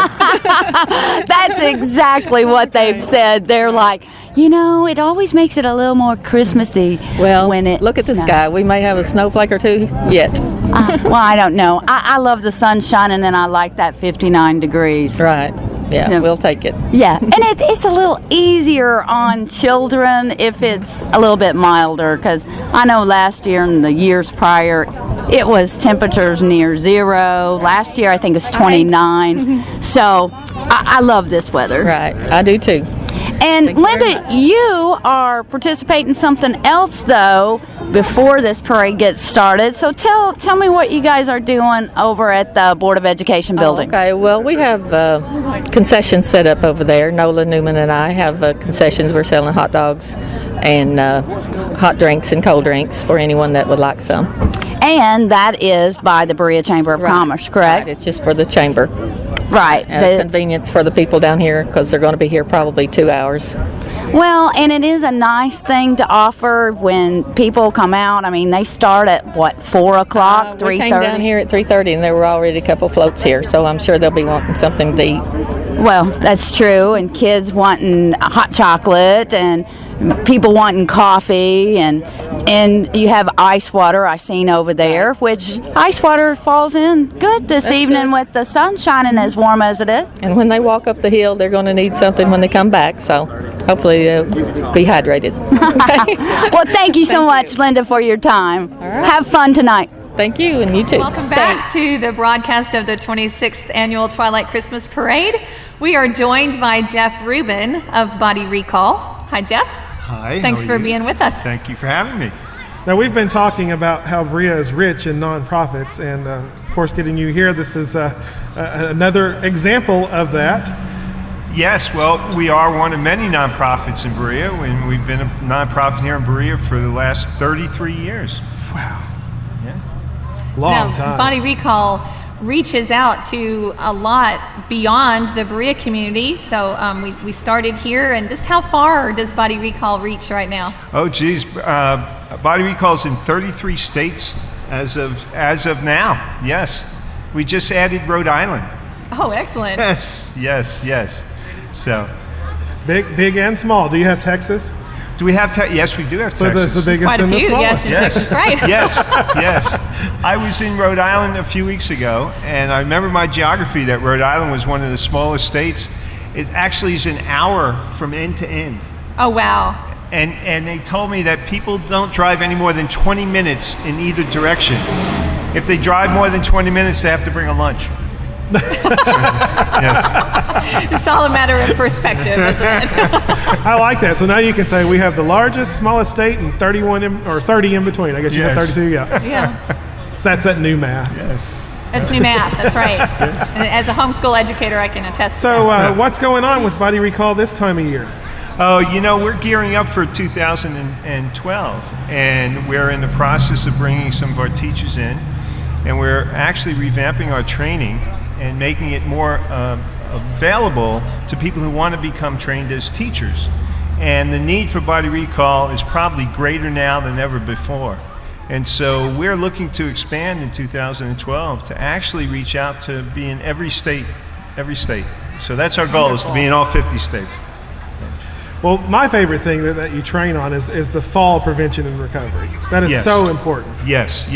[SPEAKER 5] That's exactly what they've said. They're like, you know, it always makes it a little more Christmassy.
[SPEAKER 9] Well,
[SPEAKER 5] when it
[SPEAKER 9] look at the
[SPEAKER 5] snows.
[SPEAKER 9] sky. We may have a snowflake or two yet.
[SPEAKER 5] Well, I don't know. I love the sun shining, and I like that 59 degrees.
[SPEAKER 9] Right. Yeah,
[SPEAKER 5] So-
[SPEAKER 9] we'll take it.
[SPEAKER 5] Yeah, and it's a little easier on children if it's a little bit milder, because I know last year and the years prior, it was temperatures near zero. Last year, I think it was 29. So I love this weather.
[SPEAKER 9] Right, I do too.
[SPEAKER 5] And
[SPEAKER 9] Thank you very
[SPEAKER 5] Linda,
[SPEAKER 9] much.
[SPEAKER 5] you are participating in something else though before this parade gets started. So tell me what you guys are doing over at the Board of Education building.
[SPEAKER 9] Okay, well, we have concessions set up over there. Nola, Newman, and I have concessions. We're selling hot dogs and hot drinks and cold drinks for anyone that would like some.
[SPEAKER 5] And that is by the Berea Chamber of Commerce, correct?
[SPEAKER 9] Right, it's just for the chamber.
[SPEAKER 5] Right.
[SPEAKER 9] Convenience for the people down here because they're going to be here probably 2 hours.
[SPEAKER 5] Well, and it is a nice thing to offer when people come out. I mean, they start at what, 4 o'clock,
[SPEAKER 9] We came down
[SPEAKER 5] 3:30?
[SPEAKER 9] here at 3:30 and there were already a couple floats here, so I'm sure they'll be wanting something to eat.
[SPEAKER 5] Well, that's true, and kids wanting hot chocolate, and people wanting coffee, and you have ice water I seen over there, which ice water falls in good this evening with the sun shining as warm as it is.
[SPEAKER 9] And when they walk up the hill, they're going to need something when they come back, so hopefully they'll be hydrated.
[SPEAKER 5] Well, thank you so much, Linda, for your time.
[SPEAKER 9] right.
[SPEAKER 5] Have fun tonight.
[SPEAKER 9] Thank you, and you too.
[SPEAKER 3] Welcome back to the broadcast of the 26th Annual Twilight Christmas Parade. We are joined by Jeff Rubin of Body Recall. Hi, Jeff.
[SPEAKER 10] Hi.
[SPEAKER 3] Thanks
[SPEAKER 10] how
[SPEAKER 3] for
[SPEAKER 10] are you?
[SPEAKER 3] being with us.
[SPEAKER 10] Thank you for having me.
[SPEAKER 2] Now, we've been talking about how Berea is rich in nonprofits, and of course, getting you here, this is another example of that.
[SPEAKER 10] Yes, well, we are one of many nonprofits in Berea, and we've been a nonprofit here in Berea for the last 33 years.
[SPEAKER 2] Wow.
[SPEAKER 10] Yeah.
[SPEAKER 2] Long
[SPEAKER 3] Now,
[SPEAKER 2] time.
[SPEAKER 3] Body Recall reaches out to a lot beyond the Berea community. So we started here, and just how far does Body Recall reach right now?
[SPEAKER 10] Oh, geez. Body Recall's in 33 states as of now. Yes. We just added Rhode Island.
[SPEAKER 3] Oh, excellent.
[SPEAKER 10] Yes. So,
[SPEAKER 2] Big and small. Do you have Texas?
[SPEAKER 10] do we have Yes, we do have
[SPEAKER 2] So
[SPEAKER 10] Texas.
[SPEAKER 2] that's the biggest
[SPEAKER 3] Quite a
[SPEAKER 2] and the
[SPEAKER 3] few,
[SPEAKER 2] smallest.
[SPEAKER 3] yes, in Texas, right?
[SPEAKER 10] Yes. I was in Rhode Island a few weeks ago, and I remember my geography that Rhode Island was one of the smallest states. It actually is an hour from end to end.
[SPEAKER 3] Oh, wow.
[SPEAKER 10] And they told me that people don't drive any more than 20 minutes in either direction. If they drive more than 20 minutes, they have to bring a lunch. Yes.
[SPEAKER 3] It's all a matter of perspective, isn't it?
[SPEAKER 2] I like that. So now you can say we have the largest, smallest state, and 31 or 30 in between. I guess you have
[SPEAKER 10] Yes.
[SPEAKER 2] 32. Yeah.
[SPEAKER 3] Yeah.
[SPEAKER 2] So that's that new math.
[SPEAKER 10] Yes.
[SPEAKER 3] That's new math, that's right. And as a homeschool educator, I can attest to
[SPEAKER 2] So
[SPEAKER 3] that.
[SPEAKER 2] what's going on with Body Recall this time of year?
[SPEAKER 10] Oh, we're gearing up for 2012, and we're in the process of bringing some of our teachers in, and we're actually revamping our training and making it more available to people who want to become trained as teachers. And the need for Body Recall is probably greater now than ever before. And so we're looking to expand in 2012 to actually reach out to be in every state. So that's our goal, is to be in all 50 states.
[SPEAKER 2] Well, my favorite thing that you train on is the fall prevention and recovery. That is
[SPEAKER 10] Yes.
[SPEAKER 2] so important.
[SPEAKER 10] Yes.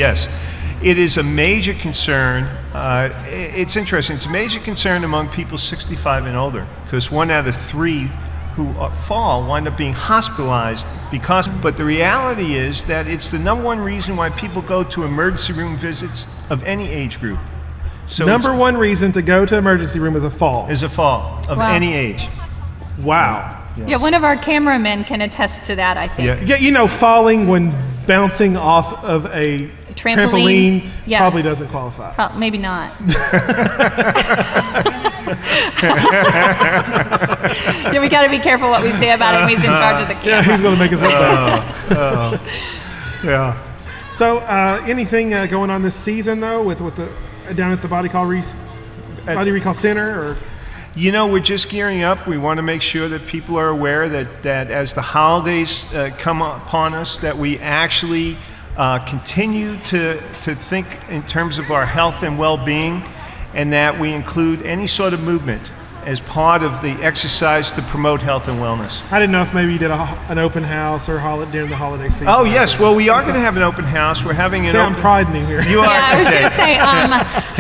[SPEAKER 10] It is a major concern. It's interesting. It's a major concern among people 65 and older, because 1 out of 3 who fall wind up being hospitalized but the reality is that it's the number one reason why people go to emergency room visits of any age group. So
[SPEAKER 2] Number one reason to go to emergency room is a fall.
[SPEAKER 10] is a fall of
[SPEAKER 3] Wow.
[SPEAKER 10] any age.
[SPEAKER 2] Wow.
[SPEAKER 3] Yeah, one of our cameramen can attest to that, I think.
[SPEAKER 10] Yeah.
[SPEAKER 2] Falling when bouncing off of a
[SPEAKER 3] Trampoline. Yeah.
[SPEAKER 2] probably doesn't qualify.
[SPEAKER 3] Maybe not. Yeah, we got to be careful what we say about him. He's in charge of the
[SPEAKER 2] Yeah,
[SPEAKER 3] camera.
[SPEAKER 2] he's going to make us look bad.
[SPEAKER 10] Yeah.
[SPEAKER 2] So, anything going on this season though, with the down at the Body Recall Center, or?
[SPEAKER 10] We're just gearing up. We want to make sure that people are aware that as the holidays come upon us, that we actually continue to think in terms of our health and well-being, and that we include any sort of movement as part of the exercise to promote health and wellness.
[SPEAKER 2] I didn't know if maybe you did an open house or during the holiday season.
[SPEAKER 10] Oh, yes. Well, we are going to have an open house. We're having an
[SPEAKER 2] I'm priding you here.
[SPEAKER 10] You are?
[SPEAKER 3] Yeah, I was
[SPEAKER 10] Okay.
[SPEAKER 3] going to say,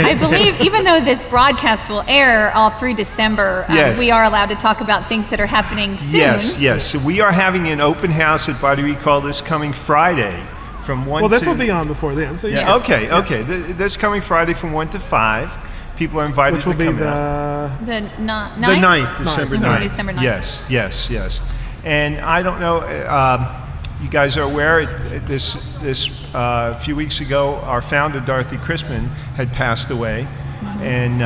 [SPEAKER 3] I believe even though this broadcast will air all through December,
[SPEAKER 10] Yes.
[SPEAKER 3] we are allowed to talk about things that are happening soon.
[SPEAKER 10] Yes. So we are having an open house at Body Recall this coming Friday from 1
[SPEAKER 2] Well,
[SPEAKER 10] to...
[SPEAKER 2] this will be on before then. So
[SPEAKER 10] Yeah. Okay. This coming Friday from 1 to 5. People are invited
[SPEAKER 2] Which will
[SPEAKER 10] to
[SPEAKER 2] be
[SPEAKER 10] come out.
[SPEAKER 3] The 9th?
[SPEAKER 10] The 9th, December 9th.
[SPEAKER 3] December 9th.
[SPEAKER 10] Yes. And I don't know, you guys are aware, this few weeks ago, our founder, Dorothy Crispin, had passed away. And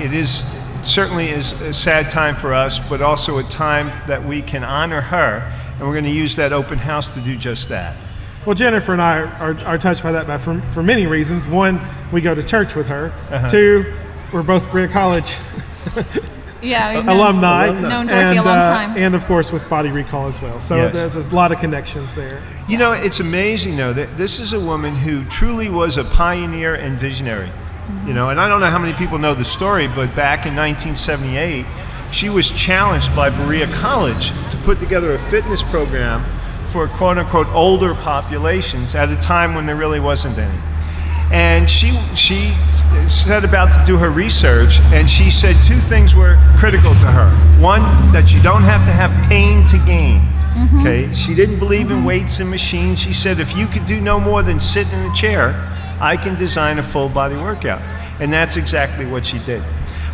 [SPEAKER 10] it certainly is a sad time for us, but also a time that we can honor her. And we're going to use that open house to do just that.
[SPEAKER 2] Well, Jennifer and I are touched by that for many reasons. One, we go to church with her.
[SPEAKER 10] Uh-huh.
[SPEAKER 2] Two, we're both Berea College
[SPEAKER 3] Yeah, we've
[SPEAKER 2] alumni.
[SPEAKER 3] known Dorothy a long time.
[SPEAKER 2] And of course with Body Recall as well. So
[SPEAKER 10] Yes.
[SPEAKER 2] there's a lot of connections there.
[SPEAKER 10] You know, it's amazing, though, that this is a woman who truly was a pioneer and visionary. You know, and I don't know how many people know the story, but back in 1978, she was challenged by Berea College to put together a fitness program for quote-unquote older populations at a time when there really wasn't any. And she set about to do her research, and she said two things were critical to her. One, that you don't have to have pain to gain. Okay, she didn't believe in weights and machines. She said, if you could do no more than sit in a chair, I can design a full body workout. And that's exactly what she did.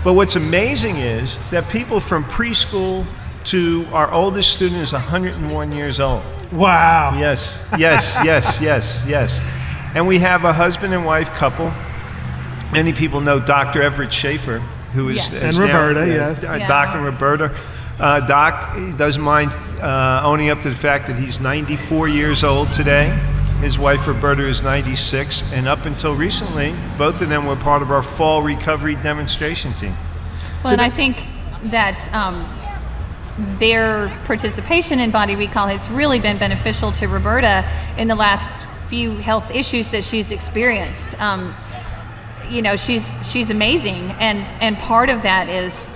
[SPEAKER 10] But what's amazing is that people from preschool to our oldest student is 101 years old.
[SPEAKER 2] Wow.
[SPEAKER 10] Yes. And we have a husband and wife couple. Many people know Dr. Everett Schaefer, who is,
[SPEAKER 3] Yes.
[SPEAKER 10] is
[SPEAKER 2] And
[SPEAKER 10] now-
[SPEAKER 2] Roberta, yes.
[SPEAKER 10] Doc and Roberta. Doc he doesn't mind owning up to the fact that he's 94 years old today. His wife Roberta is 96, and up until recently, both of them were part of our fall recovery demonstration team.
[SPEAKER 3] Well, and I think that their participation in Body Recall has really been beneficial to Roberta in the last few health issues that she's experienced. You know, she's amazing, and part of that is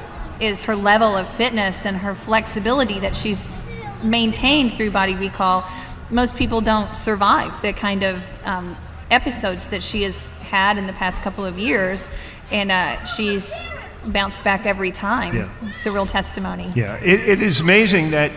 [SPEAKER 3] her level of fitness and her flexibility that she's maintained through Body Recall. Most people don't survive the kind of episodes that she has had in the past couple of years, and she's bounced back every time.
[SPEAKER 10] Yeah.
[SPEAKER 3] It's a real testimony.
[SPEAKER 10] Yeah, it is amazing that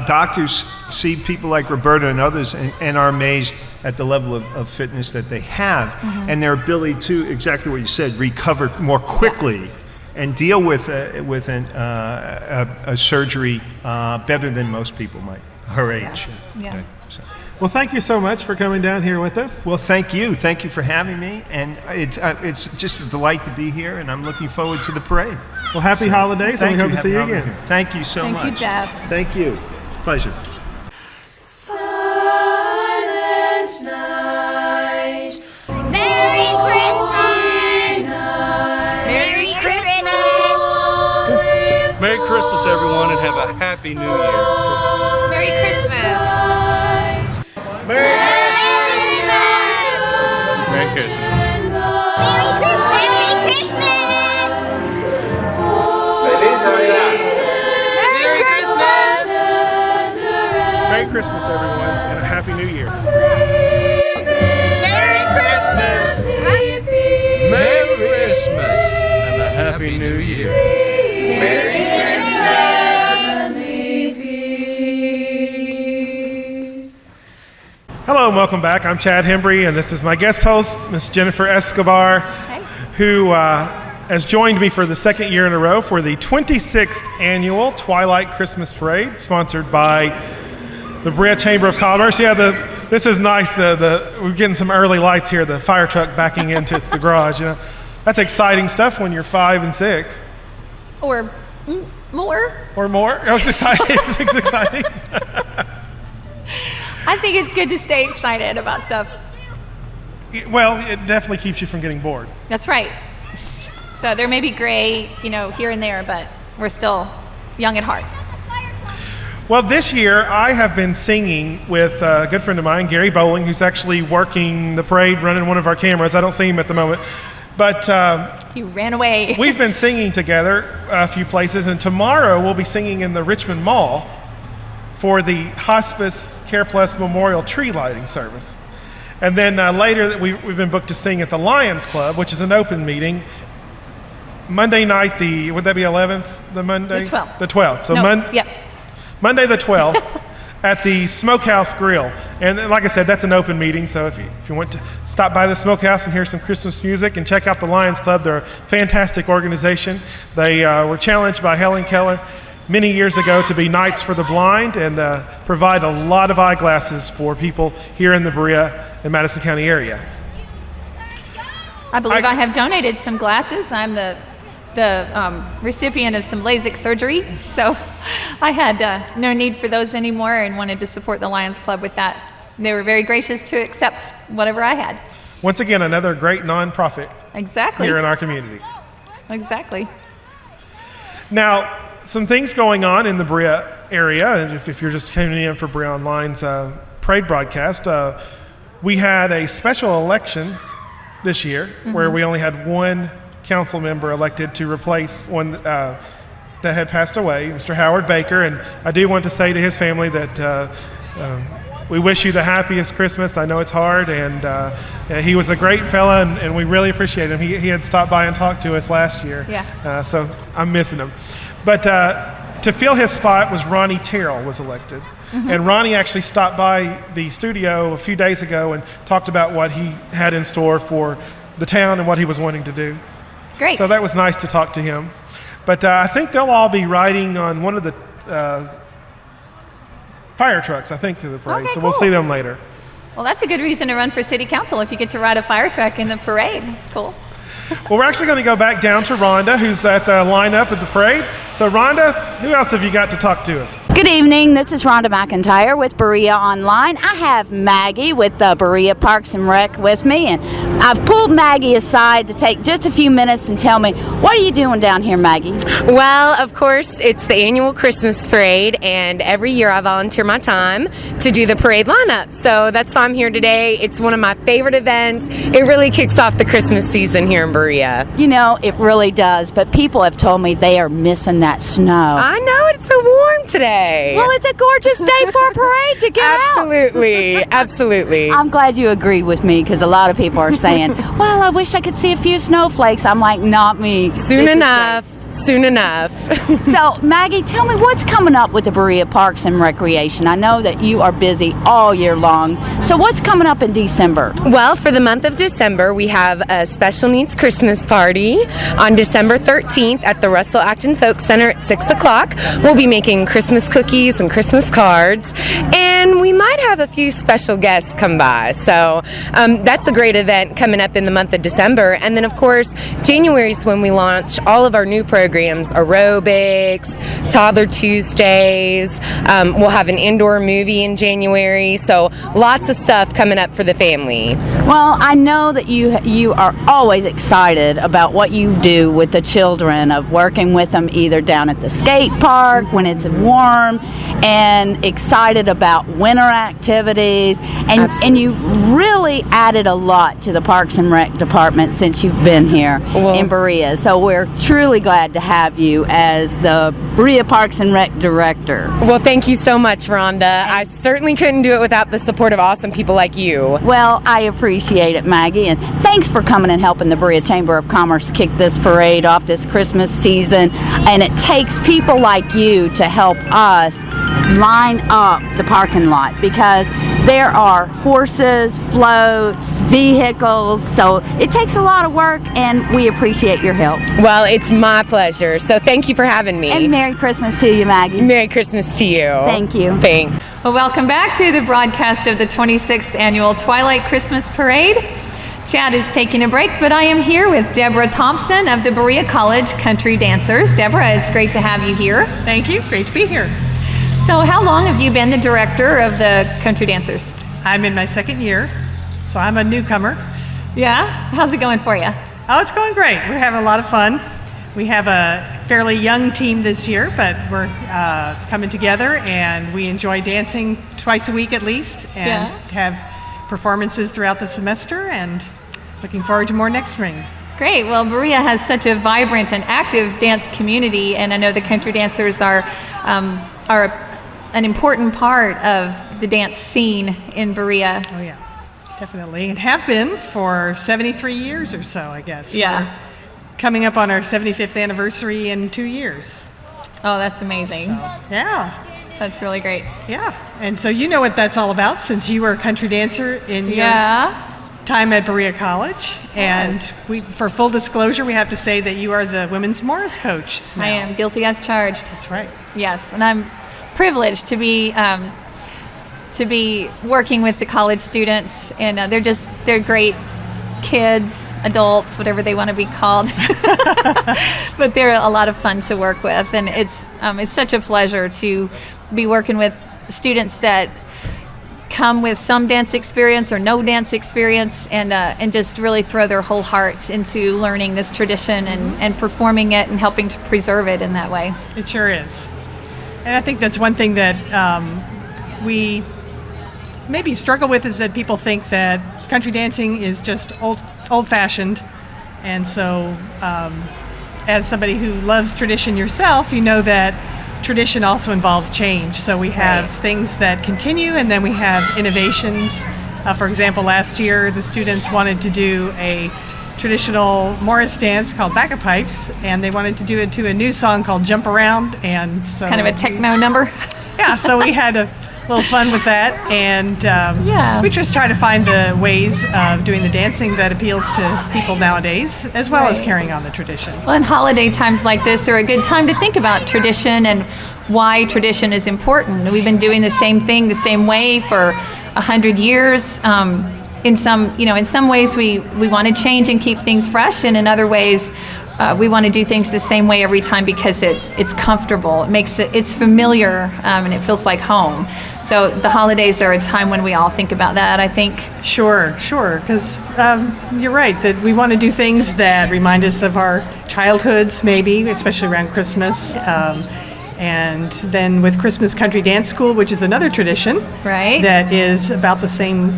[SPEAKER 10] doctors see people like Roberta and others and are amazed at the level of fitness that they have and their ability to, exactly what you said, recover more quickly and deal with a surgery better than most people might, her age.
[SPEAKER 3] Yeah.
[SPEAKER 10] Okay, so.
[SPEAKER 2] Well, thank you so much for coming down here with us.
[SPEAKER 10] Well, thank you. Thank you for having me. And it's just a delight to be here, and I'm looking forward to the parade.
[SPEAKER 2] Well, happy holidays, and we hope to see you
[SPEAKER 10] Happy
[SPEAKER 2] again.
[SPEAKER 10] holidays. Thank you so much.
[SPEAKER 3] Thank you, Jeff.
[SPEAKER 10] Thank you. Pleasure.
[SPEAKER 1] Silent night.
[SPEAKER 11] Merry Christmas! Merry Christmas!
[SPEAKER 12] Merry Christmas, everyone, and have a Happy New Year.
[SPEAKER 3] Merry Christmas.
[SPEAKER 11] Merry Christmas!
[SPEAKER 12] Merry Christmas.
[SPEAKER 11] Merry Christmas!
[SPEAKER 12] Feliz Navidad.
[SPEAKER 11] Merry Christmas!
[SPEAKER 2] Merry Christmas, everyone, and a Happy New Year.
[SPEAKER 11] Merry Christmas!
[SPEAKER 12] Merry Christmas and a Happy New Year. Merry
[SPEAKER 2] Hello and welcome back. I'm Chad Hembree, and this is my guest host, Miss Jennifer Escobar, who has joined me for the second year in a row for the 26th annual Twilight Christmas Parade, sponsored by the Berea Chamber of Commerce. Yeah, this is nice. We're getting some early lights here. The fire truck backing into the garage. You know, that's exciting stuff when you're 5 and 6.
[SPEAKER 3] Or more.
[SPEAKER 2] Or more. Oh, it's exciting. It's exciting.
[SPEAKER 3] I think it's good to stay excited about stuff.
[SPEAKER 2] Well, it definitely keeps you from getting bored.
[SPEAKER 3] That's right. So there may be gray, here and there, but we're still young at heart.
[SPEAKER 2] Well, this year I have been singing with a good friend of mine, Gary Bowling, who's actually working the parade, running one of our cameras. I don't see him at the moment. But
[SPEAKER 3] He ran away.
[SPEAKER 2] we've been singing together a few places, and tomorrow we'll be singing in the Richmond Mall for the Hospice Care Plus Memorial Tree Lighting Service. And then later we've been booked to sing at the Lions Club, which is an open meeting. Monday night, would that be 11th, the Monday?
[SPEAKER 3] The 12th.
[SPEAKER 2] The 12th. So
[SPEAKER 3] Yep.
[SPEAKER 2] Monday the 12th at the Smokehouse Grill. And like I said, that's an open meeting, so if you want to stop by the Smokehouse and hear some Christmas music and check out the Lions Club, they're a fantastic organization. They were challenged by Helen Keller many years ago to be Knights for the Blind and provide a lot of eyeglasses for people here in the Berea and Madison County area.
[SPEAKER 3] I believe I have donated some glasses. I'm the recipient of some LASIK surgery, so I had no need for those anymore and wanted to support the Lions Club with that. They were very gracious to accept whatever I had.
[SPEAKER 2] Once again, another great nonprofit here in our community.
[SPEAKER 3] Exactly.
[SPEAKER 2] Now, some things going on in the Berea area, if you're just tuning in for Berea Online's parade broadcast, we had a special election this year where we only had one council member elected to replace one that had passed away, Mr. Howard Baker. And I do want to say to his family that we wish you the happiest Christmas. I know it's hard, and he was a great fella, and we really appreciate him. He had stopped by and talked to us last year, so I'm missing him. But to fill his spot was Ronnie Terrell was elected. And Ronnie actually stopped by the studio a few days ago and talked about what he had in store for the town and what he was wanting to do.
[SPEAKER 3] Great.
[SPEAKER 2] So that was nice to talk to him. But I think they'll all be riding on one of the fire trucks, I think, to the parade.
[SPEAKER 3] Okay,
[SPEAKER 2] so we'll see them later.
[SPEAKER 3] Well, that's a good reason to run for city council if you get to ride a fire truck in the parade. That's cool.
[SPEAKER 2] Well, we're actually going to go back down to Rhonda, who's at the lineup at the parade. So, Rhonda, who else have you got to talk to us?
[SPEAKER 5] Good evening. This is Rhonda McIntyre with Berea Online. I have Maggy with the Berea Parks and Rec with me, and I've pulled Maggy aside to take just a few minutes and tell me, what are you doing down here, Maggy?
[SPEAKER 13] Well, of course, it's the annual Christmas parade, and every year I volunteer my time to do the parade lineup. So that's why I'm here today. It's one of my favorite events. It really kicks off the Christmas season here in Berea.
[SPEAKER 5] You know, it really does, but people have told me they are missing that snow.
[SPEAKER 13] I know, it's so warm today.
[SPEAKER 5] Well, it's a gorgeous day for a parade to get out.
[SPEAKER 13] Absolutely, absolutely.
[SPEAKER 5] I'm glad you agree with me, because a lot of people are saying, well, I wish I could see a few snowflakes. I'm like, not me.
[SPEAKER 13] Soon enough. Soon enough.
[SPEAKER 5] So, Maggy, tell me what's coming up with the Berea Parks and Recreation. I know that you are busy all year long. So what's coming up in December?
[SPEAKER 13] Well, for the month of December, we have a special needs Christmas party on December 13th at the Russell Acton Folk Center at 6 o'clock. We'll be making Christmas cookies and Christmas cards, and we might have a few special guests come by. So that's a great event coming up in the month of December. And then, of course, January is when we launch all of our new programs, aerobics, Toddler Tuesdays. We'll have an indoor movie in January. So lots of stuff coming up for the family.
[SPEAKER 5] Well, I know that you are always excited about what you do with the children, of working with them either down at the skate park when it's warm, and excited about winter activities. And you've really added a lot to the Parks and Rec department since you've been here in Berea. So we're truly glad to have you as the Berea Parks and Rec director.
[SPEAKER 13] Well, thank you so much, Rhonda. I certainly couldn't do it without the support of awesome people like you.
[SPEAKER 5] Well, I appreciate it, Maggy, and thanks for coming and helping the Berea Chamber of Commerce kick this parade off this Christmas season. And it takes people like you to help us line up the parking lot, because there are horses, floats, vehicles, so it takes a lot of work, and we appreciate your help.
[SPEAKER 13] Well, it's my pleasure, so thank you for having me.
[SPEAKER 5] And Merry Christmas to you, Maggy.
[SPEAKER 13] Merry Christmas to you.
[SPEAKER 5] Thank you.
[SPEAKER 13] Thanks.
[SPEAKER 3] Well, welcome back to the broadcast of the 26th Annual Twilight Christmas Parade. Chad is taking a break, but I am here with Deborah Thompson of the Berea College Country Dancers. Deborah, it's great to have you here.
[SPEAKER 14] Thank you. Great to be here.
[SPEAKER 3] So how long have you been the director of the Country Dancers?
[SPEAKER 14] I'm in my second year, so I'm a newcomer.
[SPEAKER 3] Yeah? How's it going for you?
[SPEAKER 14] Oh, it's going great. We're having a lot of fun. We have a fairly young team this year, but we're it's coming together, and we enjoy dancing twice a week at least, and have performances throughout the semester, and looking forward to more next spring.
[SPEAKER 3] Great. Well, Berea has such a vibrant and active dance community, and I know the country dancers are an important part of the dance scene in Berea.
[SPEAKER 14] Oh yeah, definitely, and have been for 73 years or so, I guess.
[SPEAKER 3] Yeah.
[SPEAKER 14] We're coming up on our 75th anniversary in 2 years.
[SPEAKER 3] Oh, that's amazing.
[SPEAKER 14] Yeah.
[SPEAKER 3] That's really great.
[SPEAKER 14] Yeah, and so you know what that's all about since you were a country dancer in your time at Berea College. And for full disclosure, we have to say that you are the women's Morris coach now.
[SPEAKER 3] I am guilty as charged.
[SPEAKER 14] That's right.
[SPEAKER 3] Yes, and I'm privileged to be working with the college students, and they're great kids, adults, whatever they want to be called. But they're a lot of fun to work with, and it's such a pleasure to be working with students that come with some dance experience or no dance experience, and just really throw their whole hearts into learning this tradition and performing it and helping to preserve it in that way.
[SPEAKER 14] It sure is. And I think that's one thing that we maybe struggle with, is that people think that country dancing is just old-fashioned. And so as somebody who loves tradition yourself, you know that tradition also involves change. So we have things that continue, and then we have innovations. For example, last year the students wanted to do a traditional Morris dance called Backup Pipes, and they wanted to do it to a new song called Jump Around. And so
[SPEAKER 3] kind of a techno number.
[SPEAKER 14] Yeah, so we had a little fun with that, and we just try to find the ways of doing the dancing that appeals to people nowadays, as well as carrying on the tradition.
[SPEAKER 3] Well, and holiday times like this are a good time to think about tradition and why tradition is important. We've been doing the same thing the same way for 100 years. In some ways we want to change and keep things fresh, and in other ways we want to do things the same way every time because it's comfortable. It's familiar, and it feels like home. So the holidays are a time when we all think about that, I think.
[SPEAKER 14] Sure, because you're right, that we want to do things that remind us of our childhoods, maybe, especially around Christmas. And then with Christmas Country Dance School, which is another tradition that is about the same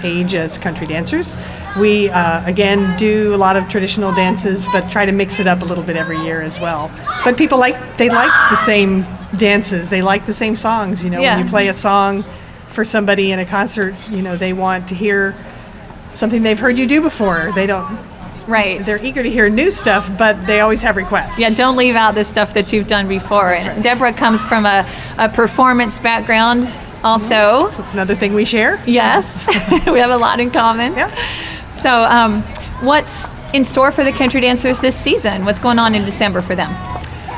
[SPEAKER 14] age as country dancers. We, again, do a lot of traditional dances, but try to mix it up a little bit every year as well. But people like the same dances. They like the same songs. When you play a song for somebody in a concert, they want to hear something they've heard you do before. They don't.
[SPEAKER 3] Right.
[SPEAKER 14] They're eager to hear new stuff, but they always have requests.
[SPEAKER 3] Yeah, don't leave out the stuff that you've done before.
[SPEAKER 14] That's right.
[SPEAKER 3] Deborah comes from a performance background also.
[SPEAKER 14] So it's another thing we share.
[SPEAKER 3] Yes, we have a lot in common.
[SPEAKER 14] Yeah.
[SPEAKER 3] So what's in store for the country dancers this season? What's going on in December for them?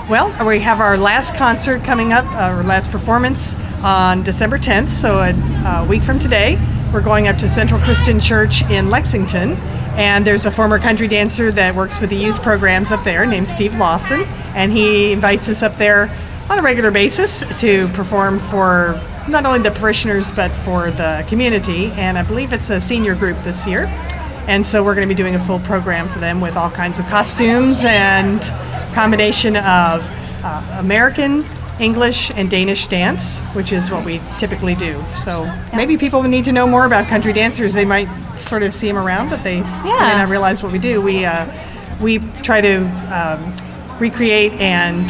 [SPEAKER 14] Well, we have our last concert coming up, our last performance on December 10th, so a week from today. We're going up to Central Christian Church in Lexington, and there's a former country dancer that works with the youth programs up there named Steve Lawson, and he invites us up there on a regular basis to perform for not only the parishioners but for the community, and I believe it's a senior group this year. And so we're going to be doing a full program for them with all kinds of costumes and combination of American, English, and Danish dance, which is what we typically do. So maybe people need to know more about country dancers. They might sort of see them around, but they may not realize what we do. We try to recreate and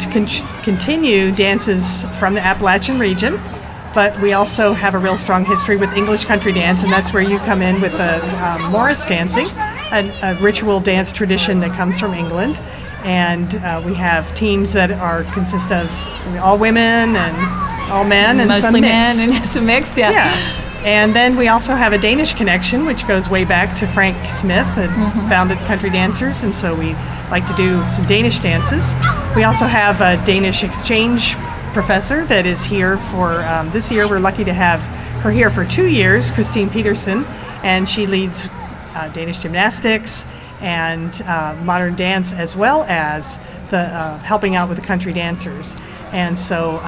[SPEAKER 14] continue dances from the Appalachian region, but we also have a real strong history with English country dance, and that's where you come in with Morris dancing, a ritual dance tradition that comes from England. And we have teams that consist of all women and all men and
[SPEAKER 3] mostly
[SPEAKER 14] some mixed.
[SPEAKER 3] men and some mixed,
[SPEAKER 14] And then we also have a Danish connection, which goes way back to Frank Smith, that founded Country Dancers, and so we like to do some Danish dances. We also have a Danish exchange professor that is here for this year. We're lucky to have her here for 2 years, Christine Peterson, and she leads Danish gymnastics and modern dance, as well as the helping out with the country dancers. And so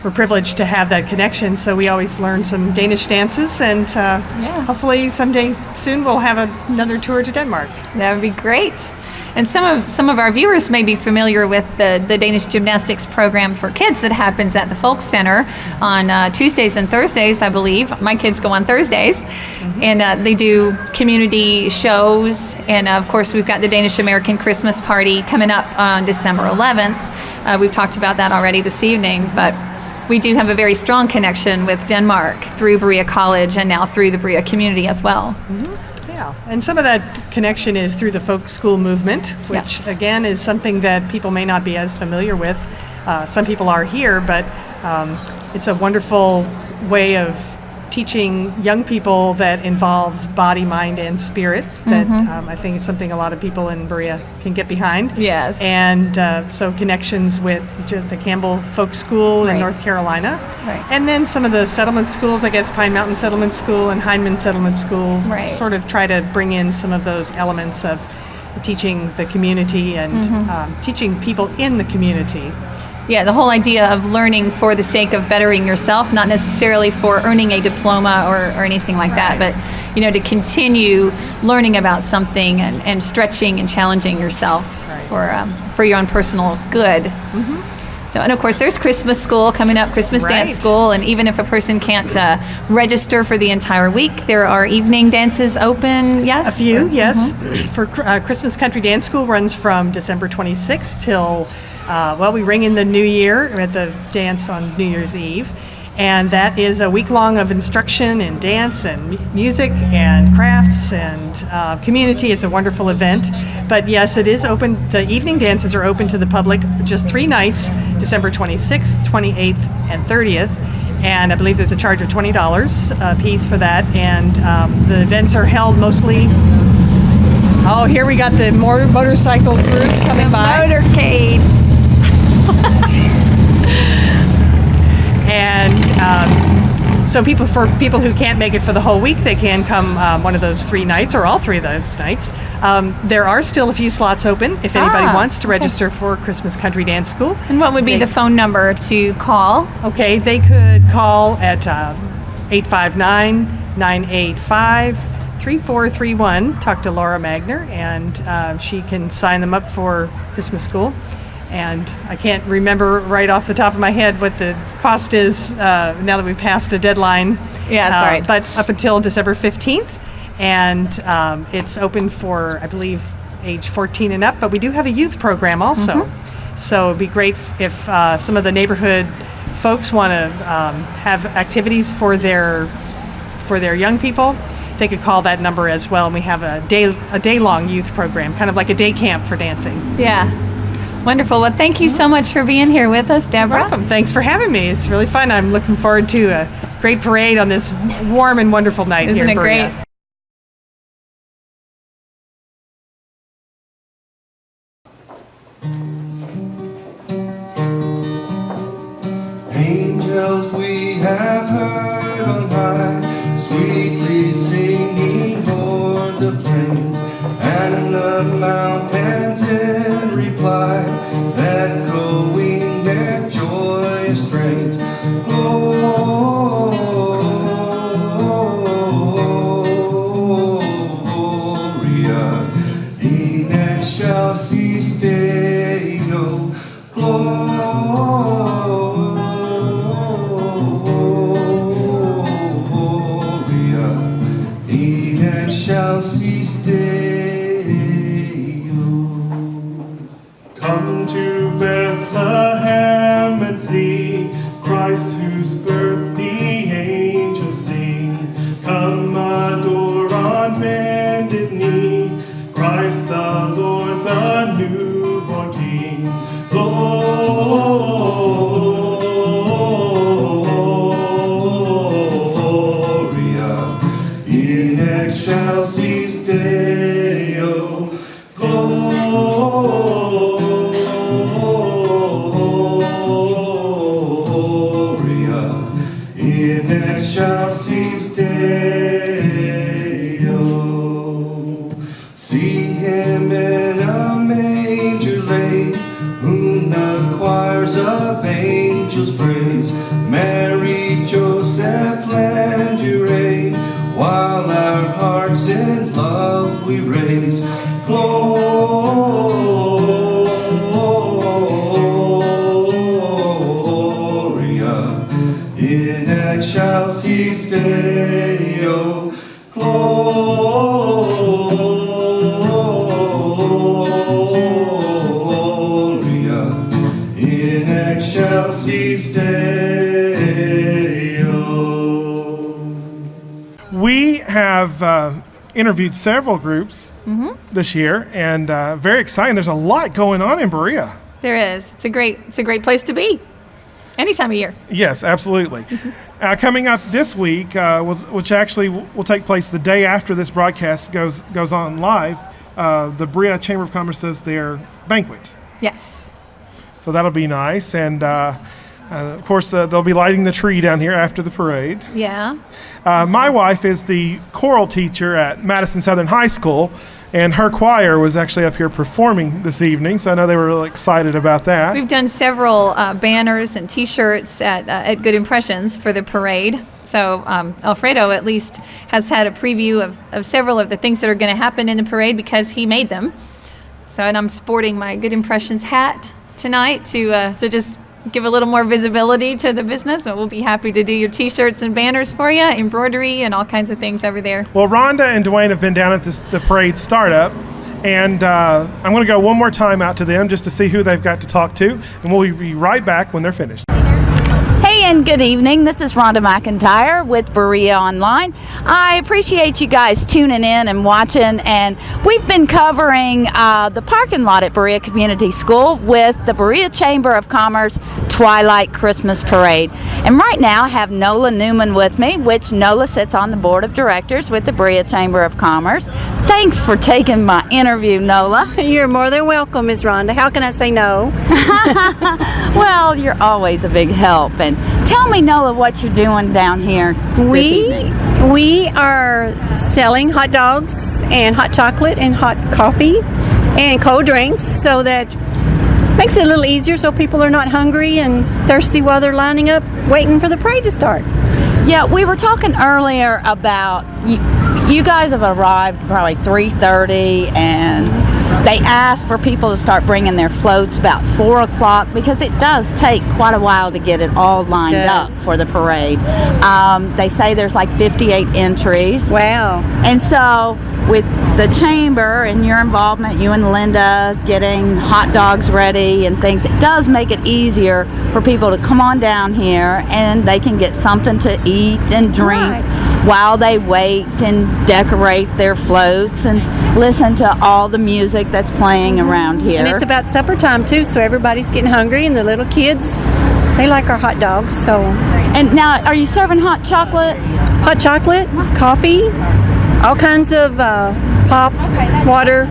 [SPEAKER 14] we're privileged to have that connection, so we always learn some Danish dances, and hopefully someday soon we'll have another tour to Denmark.
[SPEAKER 3] That would be great. And some of our viewers may be familiar with the Danish gymnastics program for kids that happens at the Folk Center on Tuesdays and Thursdays, I believe. My kids go on Thursdays. And they do community shows. And of course, we've got the Danish American Christmas party coming up on December 11th. We've talked about that already this evening, but we do have a very strong connection with Denmark through Berea College and now through the Berea community as well.
[SPEAKER 14] Yeah, and some of that connection is through the folk school movement, which again is something that people may not be as familiar with. Some people are here, but it's a wonderful way of teaching young people that involves body, mind, and spirit that I think is something a lot of people in Berea can get behind.
[SPEAKER 3] Yes.
[SPEAKER 14] And so connections with the Campbell Folk School in North Carolina.
[SPEAKER 3] Right.
[SPEAKER 14] And then some of the settlement schools, I guess Pine Mountain Settlement School and Hindman Settlement School, sort of try to bring in some of those elements of teaching the community and teaching people in the community.
[SPEAKER 3] Yeah, the whole idea of learning for the sake of bettering yourself, not necessarily for earning a diploma or anything like that, but to continue learning about something and stretching and challenging yourself for your own personal good. So, and of course, there's Christmas school coming up, Christmas dance school, and even if a person can't register for the entire week, there are evening dances open, yes?
[SPEAKER 14] A few, yes. For Christmas Country Dance School runs from December 26th till, we ring in the new year at the dance on New Year's Eve. And that is a week long of instruction and dance and music and crafts and community. It's a wonderful event. But yes, it is open. The evening dances are open to the public just 3 nights, December 26th, 28th, and 30th. And I believe there's a charge of $20 a piece for that. And the events are held mostly... Oh, here we got the motorcycle group coming by.
[SPEAKER 3] Motorcade.
[SPEAKER 14] And so for people who can't make it for the whole week, they can come one of those 3 nights or all 3 of those nights. There are still a few slots open if anybody wants to register for Christmas Country Dance School.
[SPEAKER 3] And what would be the phone number to call?
[SPEAKER 14] Okay, they could call at 859-985-3431. Talk to Laura Magner, and she can sign them up for Christmas school. And I can't remember right off the top of my head what the cost is now that we've passed a deadline.
[SPEAKER 3] Yeah, that's all right.
[SPEAKER 14] But up until December 15th. And it's open for, I believe, age 14 and up. But we do have a youth program also. So it'd be great if some of the neighborhood folks want to have activities for their young people. They could call that number as well. And we have a day-long youth program, kind of like a day camp for dancing.
[SPEAKER 3] Yeah. Wonderful. Well, thank you so much for being here with us, Deborah.
[SPEAKER 14] You're welcome. Thanks for having me. It's really fun. I'm looking forward to a great parade on this warm and wonderful night here in Berea.
[SPEAKER 3] Isn't it
[SPEAKER 15] great? Angels we have heard on high, sweetly singing o'er the plains and the mountains in reply, echoing their joyous strains. Gloria, in shall cease Deo, Gloria, in shall cease Come to Bethlehem and see Christ whose birth the angels sing. Come adore on bended knee Christ the Lord, the newborn King. Gloria in excelsis Deo. Gloria in excelsis Deo. See him cease, Deo. Gloria in excelsis Deo.
[SPEAKER 2] We have interviewed several groups this year, and very exciting. There's a lot going on in Berea.
[SPEAKER 3] There is. It's a great place to be. Any time of year.
[SPEAKER 2] Yes, absolutely. Coming up this week, which actually will take place the day after this broadcast goes on live, the Berea Chamber of Commerce does their banquet.
[SPEAKER 3] Yes.
[SPEAKER 2] So that'll be nice. And, of course, they'll be lighting the tree down here after the parade.
[SPEAKER 3] Yeah.
[SPEAKER 2] My wife is the choral teacher at Madison Southern High School, and her choir was actually up here performing this evening, so I know they were really excited about that.
[SPEAKER 3] We've done several banners and T-shirts at Good Impressions for the parade. So Alfredo at least has had a preview of several of the things that are going to happen in the parade because he made them. So, and I'm sporting my Good Impressions hat tonight to just give a little more visibility to the business. But we'll be happy to do your T-shirts and banners for you, embroidery and all kinds of things over there.
[SPEAKER 2] Well, Rhonda and Dwayne have been down at the parade startup, and I'm going to go one more time out to them just to see who they've got to talk to, and we'll be right back when they're finished.
[SPEAKER 5] Hey, and good evening. This is Rhonda McIntyre with Berea Online. I appreciate you guys tuning in and watching, and we've been covering the parking lot at Berea Community School with the Berea Chamber of Commerce Twilight Christmas Parade. And right now I have Nola Newman with me, which Nola sits on the board of directors with the Berea Chamber of Commerce. Thanks for taking my interview, Nola.
[SPEAKER 16] You're more than welcome, Ms. Rhonda. How can I say no?
[SPEAKER 5] Well, you're always a big help. And tell me, Nola, what you're doing down here this evening.
[SPEAKER 16] We are selling hot dogs and hot chocolate and hot coffee and cold drinks, so that makes it a little easier so people are not hungry and thirsty while they're lining up waiting for the parade to start.
[SPEAKER 5] Yeah, we were talking earlier about you guys have arrived probably 3:30, and they asked for people to start bringing their floats about 4 o'clock because it does take quite a while to get it all lined up for the parade. They say there's like 58 entries.
[SPEAKER 16] Wow.
[SPEAKER 5] And so with the chamber and your involvement, you and Linda getting hot dogs ready and things, it does make it easier for people to come on down here and they can get something to eat and drink while they wait and decorate their floats and listen to all the music that's playing around here.
[SPEAKER 16] And it's about supper time too, so everybody's getting hungry, and the little kids, they like our hot dogs. So.
[SPEAKER 5] And now, are you serving hot chocolate?
[SPEAKER 16] Hot chocolate, coffee, all kinds of pop, water,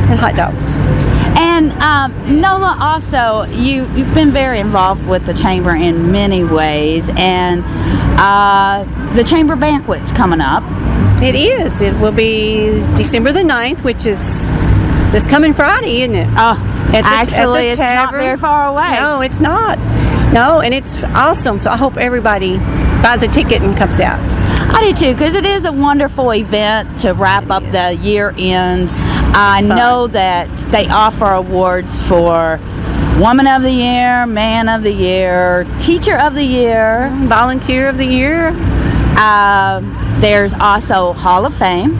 [SPEAKER 16] and hot dogs.
[SPEAKER 5] And Nola, also, you've been very involved with the chamber in many ways, and the chamber banquet's coming up.
[SPEAKER 16] It is. It will be December the 9th, which is this coming Friday, isn't it?
[SPEAKER 5] Actually, it's not very far away.
[SPEAKER 16] No, it's not. No, and it's awesome. So I hope everybody buys a ticket and comes out.
[SPEAKER 5] I do too, because it is a wonderful event to wrap up the year end. I know that they offer awards for Woman of the Year, Man of the Year, Teacher of the Year,
[SPEAKER 16] Volunteer of the Year.
[SPEAKER 5] There's also Hall of Fame,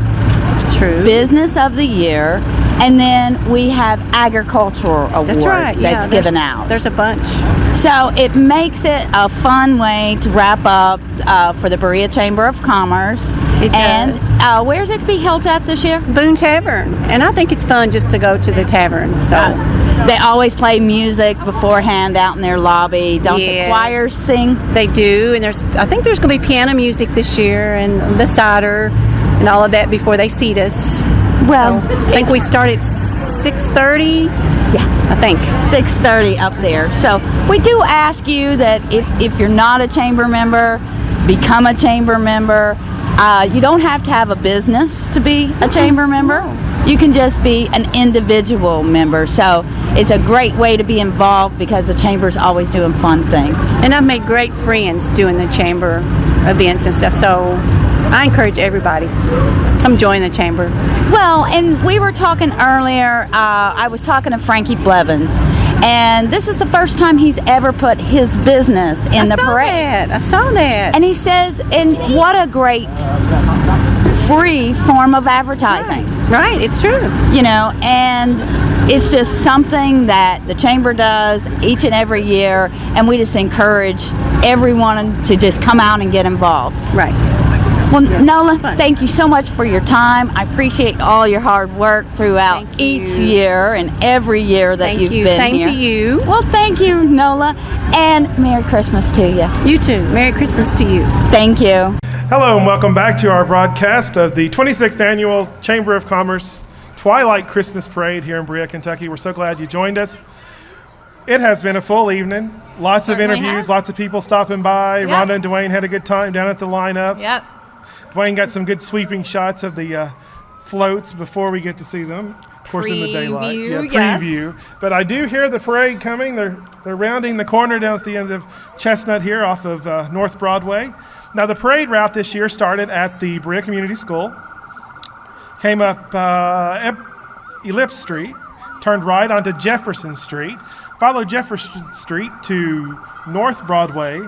[SPEAKER 16] True,
[SPEAKER 5] Business of the Year, and then we have Agricultural Award that's given out.
[SPEAKER 16] There's a bunch.
[SPEAKER 5] So it makes it a fun way to wrap up for the Berea Chamber of Commerce.
[SPEAKER 16] It
[SPEAKER 5] and
[SPEAKER 16] does.
[SPEAKER 5] Where's it to be held at this year?
[SPEAKER 16] Boone Tavern. And I think it's fun just to go to the tavern. So
[SPEAKER 5] they always play music beforehand out in their lobby. Don't the choirs sing?
[SPEAKER 16] They do. And I think there's going to be piano music this year and the cider and all of that before they seat us.
[SPEAKER 5] Well,
[SPEAKER 16] so I think we start at 6:30.
[SPEAKER 5] Yeah,
[SPEAKER 16] I think
[SPEAKER 5] 6:30 up there. So we do ask you that if you're not a chamber member, become a chamber member. You don't have to have a business to be a chamber member. You can just be an individual member. So it's a great way to be involved because the chamber's always doing fun things.
[SPEAKER 16] And I've made great friends doing the chamber events and stuff. So I encourage everybody, come join the chamber.
[SPEAKER 5] Well, and we were talking earlier, I was talking to Frankie Blevins, And this is the first time he's ever put his business in the parade.
[SPEAKER 16] I saw that.
[SPEAKER 5] And he says, and what a great free form of advertising.
[SPEAKER 16] Right, it's true.
[SPEAKER 5] You know, and it's just something that the chamber does each and every year, and we just encourage everyone to just come out and get involved.
[SPEAKER 16] Right.
[SPEAKER 5] Well, Nola, thank you so much for your time. I appreciate all your hard work throughout each year and every year that you've been
[SPEAKER 16] Same
[SPEAKER 5] here.
[SPEAKER 16] to you.
[SPEAKER 5] Well, thank you, Nola, and Merry Christmas to you.
[SPEAKER 16] You too. Merry Christmas to you.
[SPEAKER 5] Thank you.
[SPEAKER 2] Hello and welcome back to our broadcast of the 26th Annual Chamber of Commerce Twilight Christmas Parade here in Berea, Kentucky. We're so glad you joined us. It has been a full evening. Lots of interviews, lots of people stopping by.
[SPEAKER 3] Yep.
[SPEAKER 2] Rhonda and Dwayne had a good time down at the lineup.
[SPEAKER 3] Yep.
[SPEAKER 2] Dwayne got some good sweeping shots of the floats before we get to see them. Of course, in the daylight. Preview. But I do hear the parade coming. They're rounding the corner down at the end of Chestnut here off of North Broadway. Now, the parade route this year started at the Berea Community School, came up Ellipse Street, turned right onto Jefferson Street, followed Jefferson Street to North Broadway,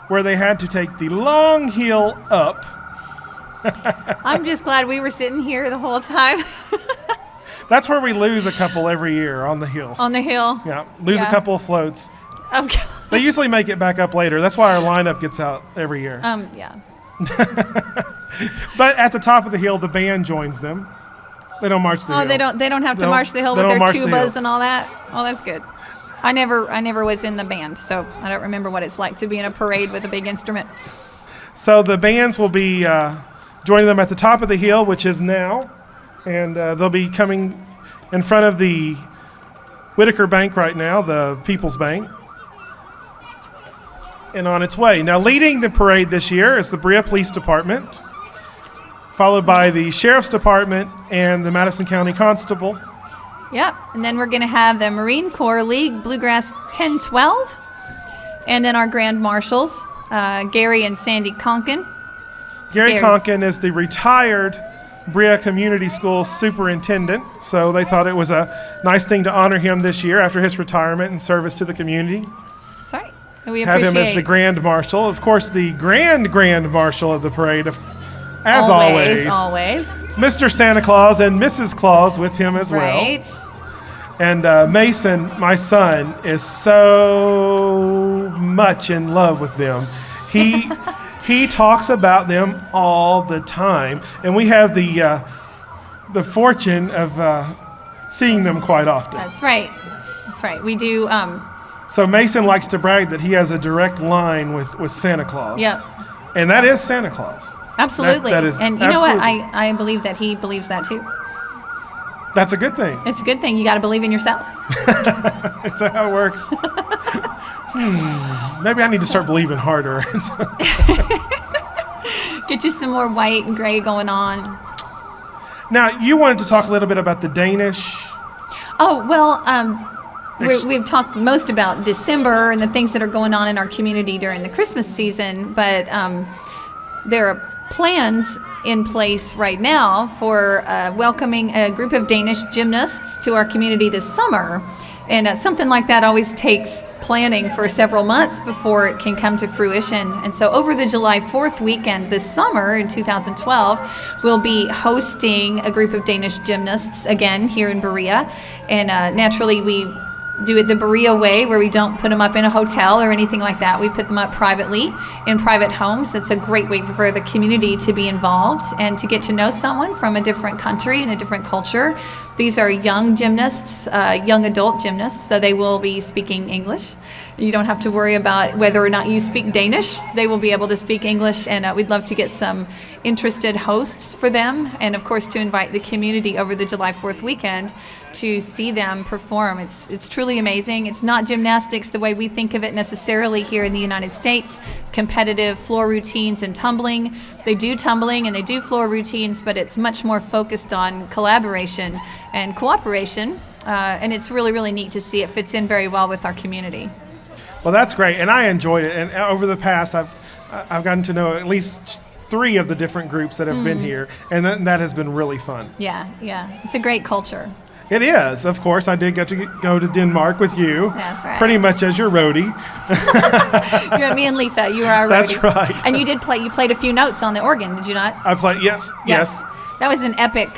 [SPEAKER 2] where they had to take the long hill up.
[SPEAKER 3] I'm just glad we were sitting here the whole time.
[SPEAKER 2] That's where we lose a couple every year on the hill.
[SPEAKER 3] On the hill.
[SPEAKER 2] Yeah, lose a couple of floats.
[SPEAKER 3] Okay.
[SPEAKER 2] They usually make it back up later. That's why our lineup gets out every year.
[SPEAKER 3] Yeah.
[SPEAKER 2] But at the top of the hill, the band joins them. They don't march the hill.
[SPEAKER 3] They don't have to march the hill with their tubas and all that. Oh, that's good. I never was in the band, so I don't remember what it's like to be in a parade with a big instrument.
[SPEAKER 2] So the bands will be joining them at the top of the hill, which is now, and they'll be coming in front of the Whitaker Bank right now, the People's Bank, and on its way. Now, leading the parade this year is the Berea Police Department, followed by the Sheriff's Department and the Madison County Constable.
[SPEAKER 3] Yep, and then we're going to have the Marine Corps League Bluegrass 10-12, and then our Grand Marshals, Gary and Sandy Conkin.
[SPEAKER 2] Gary Conkin is the retired Berea Community School superintendent, so they thought it was a nice thing to honor him this year after his retirement and service to the community.
[SPEAKER 3] That's right. And we
[SPEAKER 2] have
[SPEAKER 3] appreciate
[SPEAKER 2] him as the Grand Marshal. Of course, the Grand Marshal of the parade, as always. It's Mr. Santa Claus and Mrs. Claus with him as well.
[SPEAKER 3] Right.
[SPEAKER 2] And Mason, my son, is so much in love with them. He talks about them all the time, and we have the fortune of seeing them quite often.
[SPEAKER 3] That's right. That's right. We do.
[SPEAKER 2] So Mason likes to brag that he has a direct line with Santa Claus.
[SPEAKER 3] Yep.
[SPEAKER 2] And that is Santa Claus.
[SPEAKER 3] Absolutely.
[SPEAKER 2] That is
[SPEAKER 3] and you know what? I believe that he believes that too.
[SPEAKER 2] That's a good thing.
[SPEAKER 3] It's a good thing. You got to believe in yourself.
[SPEAKER 2] That's how it works. Maybe I need to start believing harder.
[SPEAKER 3] Get you some more white and gray going on.
[SPEAKER 2] Now, you wanted to talk a little bit about the Danish.
[SPEAKER 3] Oh, well, we've talked most about December and the things that are going on in our community during the Christmas season, but there are plans in place right now for welcoming a group of Danish gymnasts to our community this summer. And something like that always takes planning for several months before it can come to fruition. And so over the July 4th weekend this summer in 2012, we'll be hosting a group of Danish gymnasts again here in Berea. And naturally, we do it the Berea way, where we don't put them up in a hotel or anything like that. We put them up privately in private homes. It's a great way for the community to be involved and to get to know someone from a different country and a different culture. These are young gymnasts, young adult gymnasts, so they will be speaking English. You don't have to worry about whether or not you speak Danish. They will be able to speak English, and we'd love to get some interested hosts for them, and of course to invite the community over the July 4th weekend to see them perform. It's truly amazing. It's not gymnastics the way we think of it necessarily here in the United States, competitive floor routines and tumbling. They do tumbling and they do floor routines, but it's much more focused on collaboration and cooperation, and it's really, really neat to see. It fits in very well with our community.
[SPEAKER 2] Well, that's great, and I enjoyed it. And over the past, I've gotten to know at least 3 of the different groups that have been here, and that has been really fun.
[SPEAKER 3] Yeah, it's a great culture.
[SPEAKER 2] It is, of course. I did get to go to Denmark with you.
[SPEAKER 3] That's right.
[SPEAKER 2] Pretty much as your roadie.
[SPEAKER 3] You and me and Letha, you were our
[SPEAKER 2] That's
[SPEAKER 3] roadie.
[SPEAKER 2] right.
[SPEAKER 3] And you played a few notes on the organ, did you not?
[SPEAKER 2] I played, yes.
[SPEAKER 3] That was an epic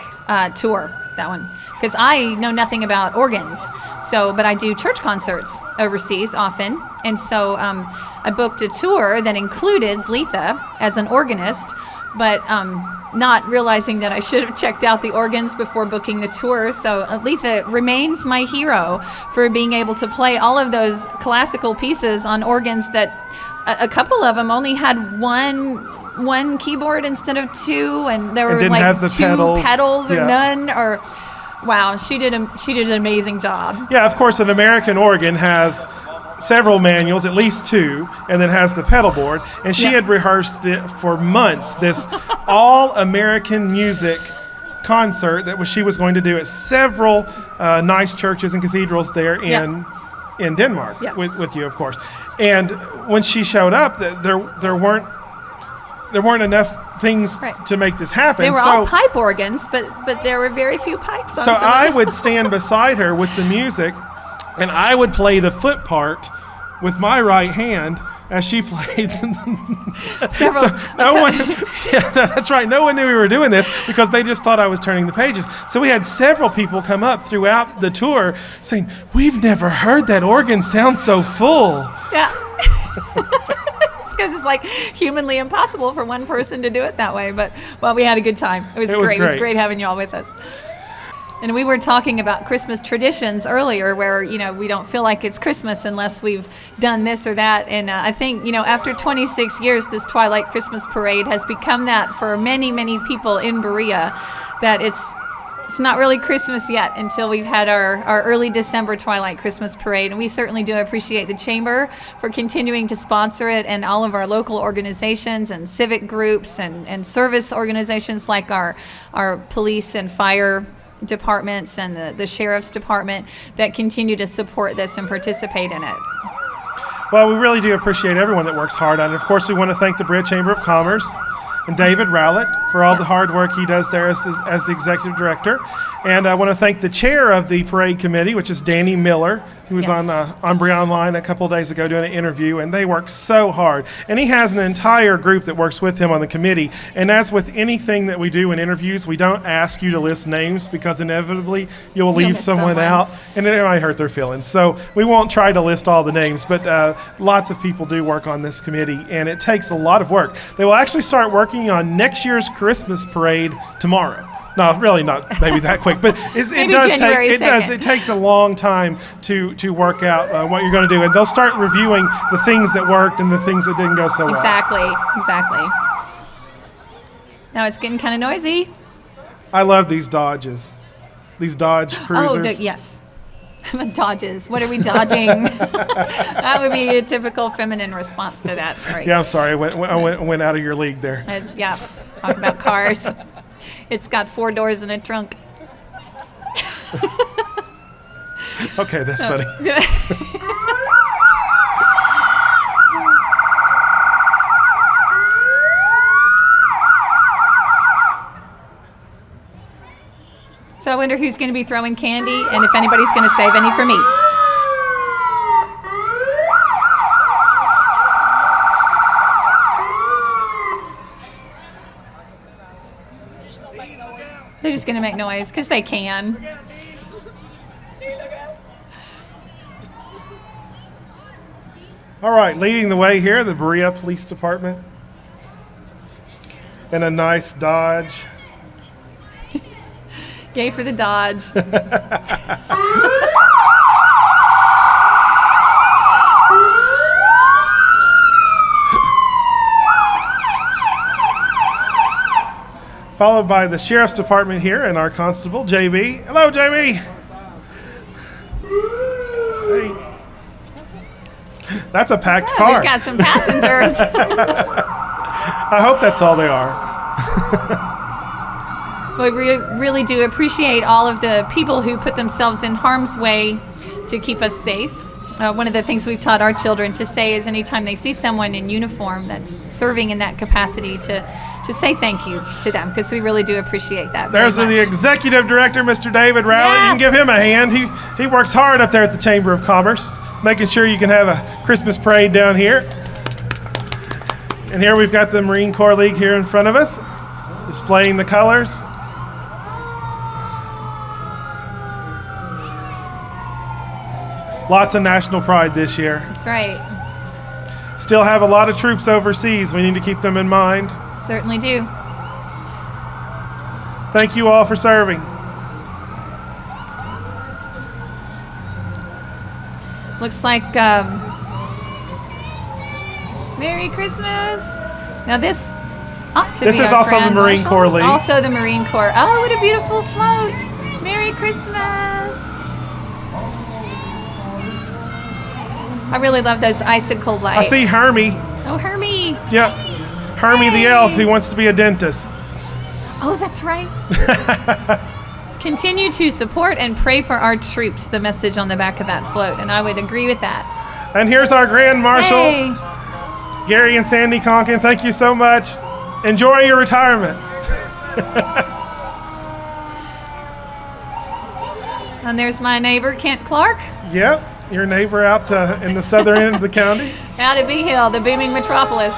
[SPEAKER 3] tour, that one. Because I know nothing about organs, but I do church concerts overseas often. And so I booked a tour that included Letha as an organist, but not realizing that I should have checked out the organs before booking the tour. So Letha remains my hero for being able to play all of those classical pieces on organs that a couple of them only had one keyboard instead of two, and there were like two pedals or none. Or wow, she did an amazing job.
[SPEAKER 2] Yeah, of course, an American organ has several manuals, at least two, and then has the pedal board. And she had rehearsed for months this all-American music concert that she was going to do at several nice churches and cathedrals there in Denmark with you, of course. And when she showed up, there weren't enough things to make this happen.
[SPEAKER 3] They were all pipe organs, but there were very few pipes on
[SPEAKER 2] So
[SPEAKER 3] some
[SPEAKER 2] I
[SPEAKER 3] of them.
[SPEAKER 2] would stand beside her with the music, and I would play the foot part with my right hand as she played. That's right. No one knew we were doing this because they just thought I was turning the pages. So we had several people come up throughout the tour saying, "We've never heard that organ sound so full."
[SPEAKER 3] Yeah. Because it's like humanly impossible for one person to do it that way. But we had a good time. It was great. It was great having you all with us. And we were talking about Christmas traditions earlier where, we don't feel like it's Christmas unless we've done this or that. And I think, after 26 years, this Twilight Christmas Parade has become that for many, many people in Berea, that it's not really Christmas yet until we've had our early December Twilight Christmas Parade. And we certainly do appreciate the Chamber for continuing to sponsor it, and all of our local organizations and civic groups and service organizations like our police and fire departments and the sheriff's department that continue to support this and participate in it.
[SPEAKER 2] Well, we really do appreciate everyone that works hard on it. Of course, we want to thank the Berea Chamber of Commerce and David Rowlett for all the hard work he does there as the executive director. And I want to thank the chair of the parade committee, which is Danny Miller, who was on Berea Online a couple of days ago doing an interview, and they work so hard. And he has an entire group that works with him on the committee. And as with anything that we do in interviews, we don't ask you to list names because inevitably you'll leave someone out, and it might hurt their feelings. So we won't try to list all the names, but lots of people do work on this committee, and it takes a lot of work. They will actually start working on next year's Christmas parade tomorrow. No, really not maybe that quick, but it takes a long time to work out what you're going to do, and they'll start reviewing the things that worked and the things that didn't go so well.
[SPEAKER 3] Exactly. Now it's getting kind of noisy.
[SPEAKER 2] I love these Dodges, these Dodge Cruisers.
[SPEAKER 3] Yes. Dodges. What are we dodging? That would be a typical feminine response to that. Sorry.
[SPEAKER 2] Yeah, I'm sorry. I went out of your league there.
[SPEAKER 3] Talk about cars. It's got 4 doors and a trunk.
[SPEAKER 2] Okay, that's funny.
[SPEAKER 3] So I wonder who's going to be throwing candy and if anybody's going to save any for me. They're just going to make noise because they can.
[SPEAKER 2] All right, leading the way here, the Berea Police Department in a nice Dodge.
[SPEAKER 3] Yay for the Dodge.
[SPEAKER 2] Followed by the Sheriff's Department here and our Constable, JB. Hello, JB. Hey. That's a packed car.
[SPEAKER 3] We've got some passengers.
[SPEAKER 2] I hope that's all they are.
[SPEAKER 3] We really do appreciate all of the people who put themselves in harm's way to keep us safe. One of the things we've taught our children to say is anytime they see someone in uniform that's serving in that capacity to to say thank you to them, because we really do appreciate that.
[SPEAKER 2] There's
[SPEAKER 3] very
[SPEAKER 2] the
[SPEAKER 3] much.
[SPEAKER 2] executive director, Mr. David Rowley.
[SPEAKER 3] Yeah.
[SPEAKER 2] You can give him a hand. He works hard up there at the Chamber of Commerce, making sure you can have a Christmas parade down here. And here we've got the Marine Corps League here in front of us, displaying the colors. Lots of national pride this year.
[SPEAKER 3] That's right.
[SPEAKER 2] Still have a lot of troops overseas. We need to keep them in mind.
[SPEAKER 3] Certainly do.
[SPEAKER 2] Thank you all for serving.
[SPEAKER 3] Looks like Merry Christmas. Now this ought to
[SPEAKER 2] This
[SPEAKER 3] be
[SPEAKER 2] is
[SPEAKER 3] our
[SPEAKER 2] also the
[SPEAKER 3] Grand
[SPEAKER 2] Marine
[SPEAKER 3] Marshals.
[SPEAKER 2] Corps League.
[SPEAKER 3] Also the Marine Corps. Oh, what a beautiful float. Merry Christmas. I really love those icicle
[SPEAKER 2] I
[SPEAKER 3] lights.
[SPEAKER 2] see Hermie.
[SPEAKER 3] Oh, Hermie.
[SPEAKER 2] Yep. Hermie the elf who wants to be a dentist.
[SPEAKER 3] Oh, that's right. Continue to support and pray for our troops, the message on the back of that float, and I would agree with that.
[SPEAKER 2] And here's our Grand Marshal,
[SPEAKER 3] Hey.
[SPEAKER 2] Gary and Sandy Conkin. Thank you so much. Enjoy your retirement.
[SPEAKER 3] And there's my neighbor, Kent Clark,
[SPEAKER 2] Yep, your neighbor out in the southern end of the county.
[SPEAKER 3] out at Bee Hill, the booming metropolis.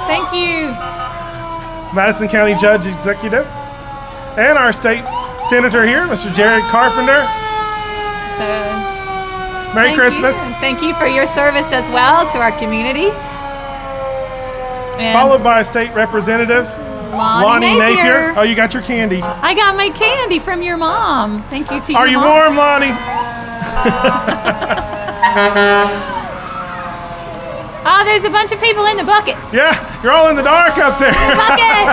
[SPEAKER 3] Thank you.
[SPEAKER 2] Madison County Judge Executive. And our state senator here, Mr. Jared Carpenter.
[SPEAKER 3] So,
[SPEAKER 2] Merry
[SPEAKER 3] thank
[SPEAKER 2] Christmas.
[SPEAKER 3] you. And thank you for your service as well to our community. And
[SPEAKER 2] Followed by a state representative,
[SPEAKER 3] Lonnie Napier.
[SPEAKER 2] Oh, you got your candy.
[SPEAKER 3] I got my candy from your mom. Thank you to your
[SPEAKER 2] Are you
[SPEAKER 3] mom.
[SPEAKER 2] warm, Lonnie?
[SPEAKER 3] Oh, there's a bunch of people in the bucket.
[SPEAKER 2] Yeah, you're all in the dark up there.
[SPEAKER 3] Bucket.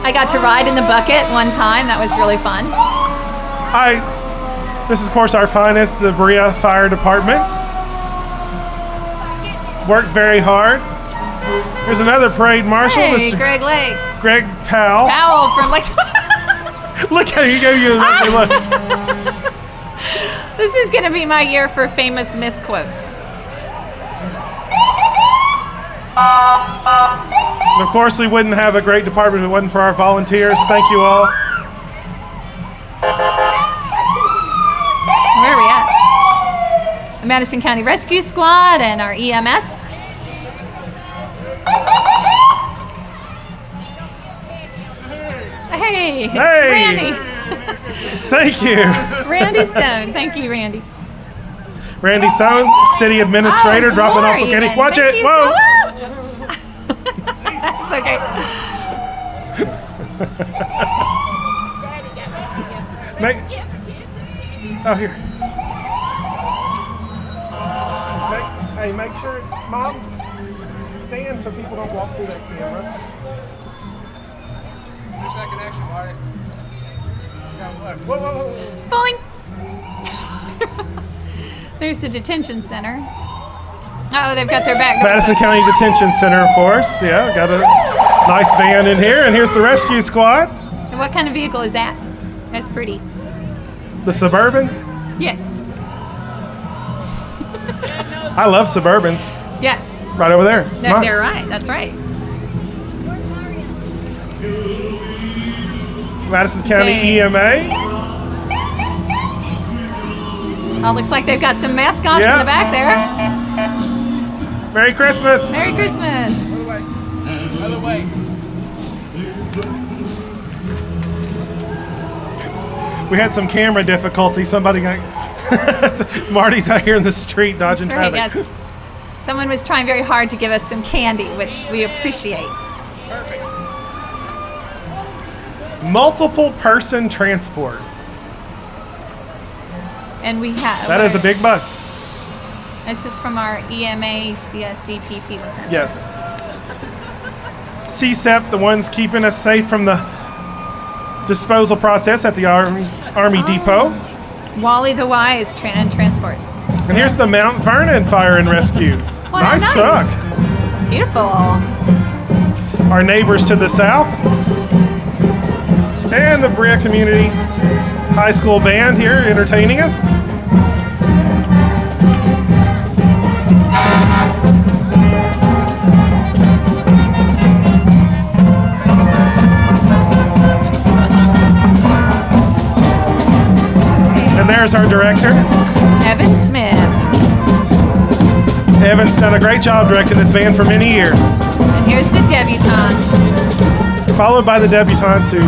[SPEAKER 3] I got to ride in the bucket one time. That was really fun.
[SPEAKER 2] This is, of course, our finest, the Berea Fire Department. Worked very hard. Here's another parade marshal,
[SPEAKER 3] Hey,
[SPEAKER 2] Mr.
[SPEAKER 3] Greg Legs.
[SPEAKER 2] Greg Powell.
[SPEAKER 3] Powell from Lex.
[SPEAKER 2] Look how he gave you a lovely look.
[SPEAKER 3] This is going to be my year for famous misquotes.
[SPEAKER 2] And of course, we wouldn't have a great department if it wasn't for our volunteers. Thank you all.
[SPEAKER 3] Where are we at? The Madison County Rescue Squad and our EMS. Hey, it's
[SPEAKER 2] Hey.
[SPEAKER 3] Randy.
[SPEAKER 2] Thank you.
[SPEAKER 3] Randy Stone. Thank you, Randy.
[SPEAKER 2] Randy Stone, City Administrator,
[SPEAKER 3] it's
[SPEAKER 2] dropping off
[SPEAKER 3] Lori
[SPEAKER 2] some candy.
[SPEAKER 3] even.
[SPEAKER 2] Watch
[SPEAKER 3] Thank
[SPEAKER 2] it.
[SPEAKER 3] you
[SPEAKER 2] Whoa.
[SPEAKER 3] It's okay.
[SPEAKER 2] Oh, here. Make sure, Mom, stand so people don't walk through that camera.
[SPEAKER 11] Second action, Marty.
[SPEAKER 2] Whoa, whoa, whoa.
[SPEAKER 3] It's falling. There's the detention center. Oh, they've got their back.
[SPEAKER 2] Madison County Detention Center, of course. Yeah, got a nice van in here. And here's the rescue squad.
[SPEAKER 3] And what kind of vehicle is that? That's pretty.
[SPEAKER 2] The Suburban.
[SPEAKER 3] Yes.
[SPEAKER 2] I love Suburbans.
[SPEAKER 3] Yes.
[SPEAKER 2] Right over there. It's mine.
[SPEAKER 3] They're right. That's right.
[SPEAKER 2] Madison County
[SPEAKER 3] Say.
[SPEAKER 2] EMA.
[SPEAKER 3] Oh, looks like they've got some mascots in the back there.
[SPEAKER 2] Merry Christmas.
[SPEAKER 3] Merry Christmas.
[SPEAKER 11] Other way.
[SPEAKER 2] We had some camera difficulty. Somebody got Marty's out here in the street dodging
[SPEAKER 3] That's right,
[SPEAKER 2] traffic.
[SPEAKER 3] yes. Someone was trying very hard to give us some candy, which we appreciate.
[SPEAKER 2] Multiple person transport.
[SPEAKER 3] And we have.
[SPEAKER 2] That is a big bus.
[SPEAKER 3] This is from our EMA CSCPP.
[SPEAKER 2] Yes. CSEP, the ones keeping us safe from the disposal process at the Army Depot.
[SPEAKER 3] Wally the Y is transport.
[SPEAKER 2] And here's the Mount Vernon Fire and Rescue.
[SPEAKER 3] Wow,
[SPEAKER 2] nice truck.
[SPEAKER 3] Beautiful.
[SPEAKER 2] Our neighbors to the south. And the Berea Community High School Band here entertaining us. there's our director.
[SPEAKER 3] Evan Smith.
[SPEAKER 2] Evan's done a great job directing this band for many years.
[SPEAKER 3] And here's the debutantes.
[SPEAKER 2] Followed by the debutantes who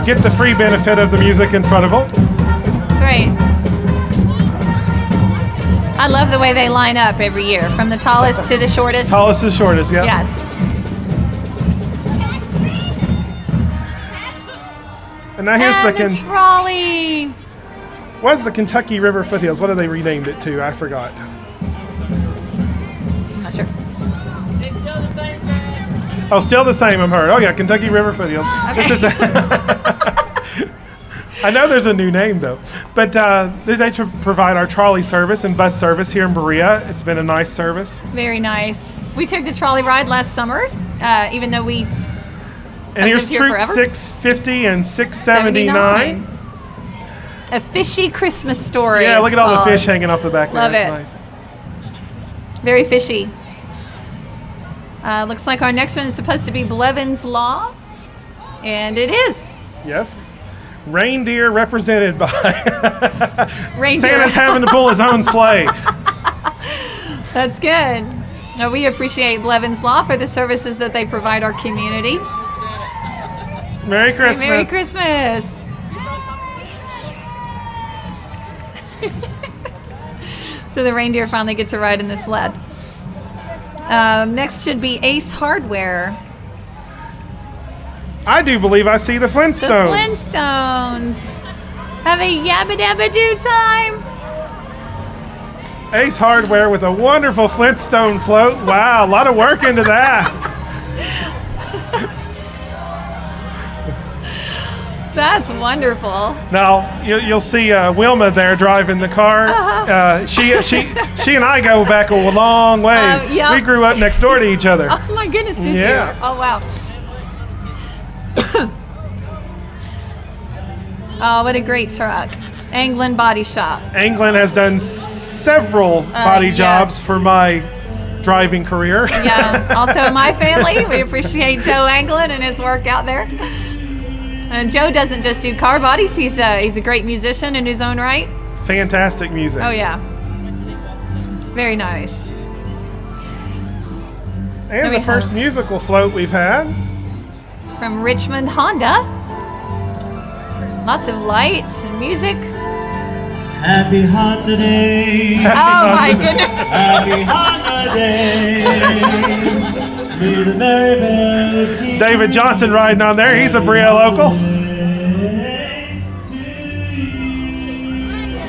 [SPEAKER 2] get the free benefit of the music in front of them.
[SPEAKER 3] That's right. I love the way they line up every year, from the tallest to the shortest.
[SPEAKER 2] Tallest to shortest, yeah.
[SPEAKER 3] Yes.
[SPEAKER 2] And now here's
[SPEAKER 3] and the trolley.
[SPEAKER 2] What's the Kentucky River Foothills? What have they renamed it to? I forgot.
[SPEAKER 3] I'm not sure.
[SPEAKER 2] Oh, still the same, I'm heard. Oh, yeah, Kentucky River Foothills.
[SPEAKER 3] Okay.
[SPEAKER 2] This is I know there's a new name, though. But they provide our trolley service and bus service here in Berea. It's been a nice service.
[SPEAKER 3] Very nice. We took the trolley ride last summer, even though we
[SPEAKER 2] And here's
[SPEAKER 3] lived here
[SPEAKER 2] Troop
[SPEAKER 3] forever.
[SPEAKER 2] 650 and 679.
[SPEAKER 3] A fishy Christmas story.
[SPEAKER 2] Yeah, look
[SPEAKER 3] it's
[SPEAKER 2] at all the
[SPEAKER 3] called.
[SPEAKER 2] fish hanging off the back there.
[SPEAKER 3] Love
[SPEAKER 2] That's
[SPEAKER 3] it.
[SPEAKER 2] nice.
[SPEAKER 3] Very fishy. Looks like our next one is supposed to be Blevins Law, and it is.
[SPEAKER 2] Yes. Reindeer represented by
[SPEAKER 3] Reindeer.
[SPEAKER 2] Santa's having to pull his own sleigh.
[SPEAKER 3] That's good. Now, we appreciate Blevins Law for the services that they provide our community.
[SPEAKER 2] Merry Christmas.
[SPEAKER 3] Hey, Merry Christmas. So the reindeer finally get to ride in the sled. Next should be Ace Hardware.
[SPEAKER 2] I do believe I see the
[SPEAKER 3] The
[SPEAKER 2] Flintstones.
[SPEAKER 3] Flintstones. Have a yabba dabba do time.
[SPEAKER 2] Ace Hardware with a wonderful Flintstone float. Wow, a lot of work into that.
[SPEAKER 3] That's wonderful.
[SPEAKER 2] Now you'll see Wilma there driving the car. She and I go back a long way.
[SPEAKER 3] Yeah.
[SPEAKER 2] We grew up next door to each other.
[SPEAKER 3] Oh my goodness, did
[SPEAKER 2] Yeah.
[SPEAKER 3] you? Oh wow. Oh, what a great truck. Anglin Body Shop.
[SPEAKER 2] Anglin has done several body jobs for my driving career.
[SPEAKER 3] Yeah, also my family. We appreciate Joe Anglin and his work out there. And Joe doesn't just do car bodies. He's a great musician in his own right.
[SPEAKER 2] Fantastic music.
[SPEAKER 3] Oh yeah. Very nice.
[SPEAKER 2] And the first musical float we've had.
[SPEAKER 3] From Richmond Honda. Lots of lights and music.
[SPEAKER 15] Happy Honda Day.
[SPEAKER 3] Oh my goodness.
[SPEAKER 15] Happy Honda Day. May the merry bells keep
[SPEAKER 2] David Johnson riding on there. He's a Berea local.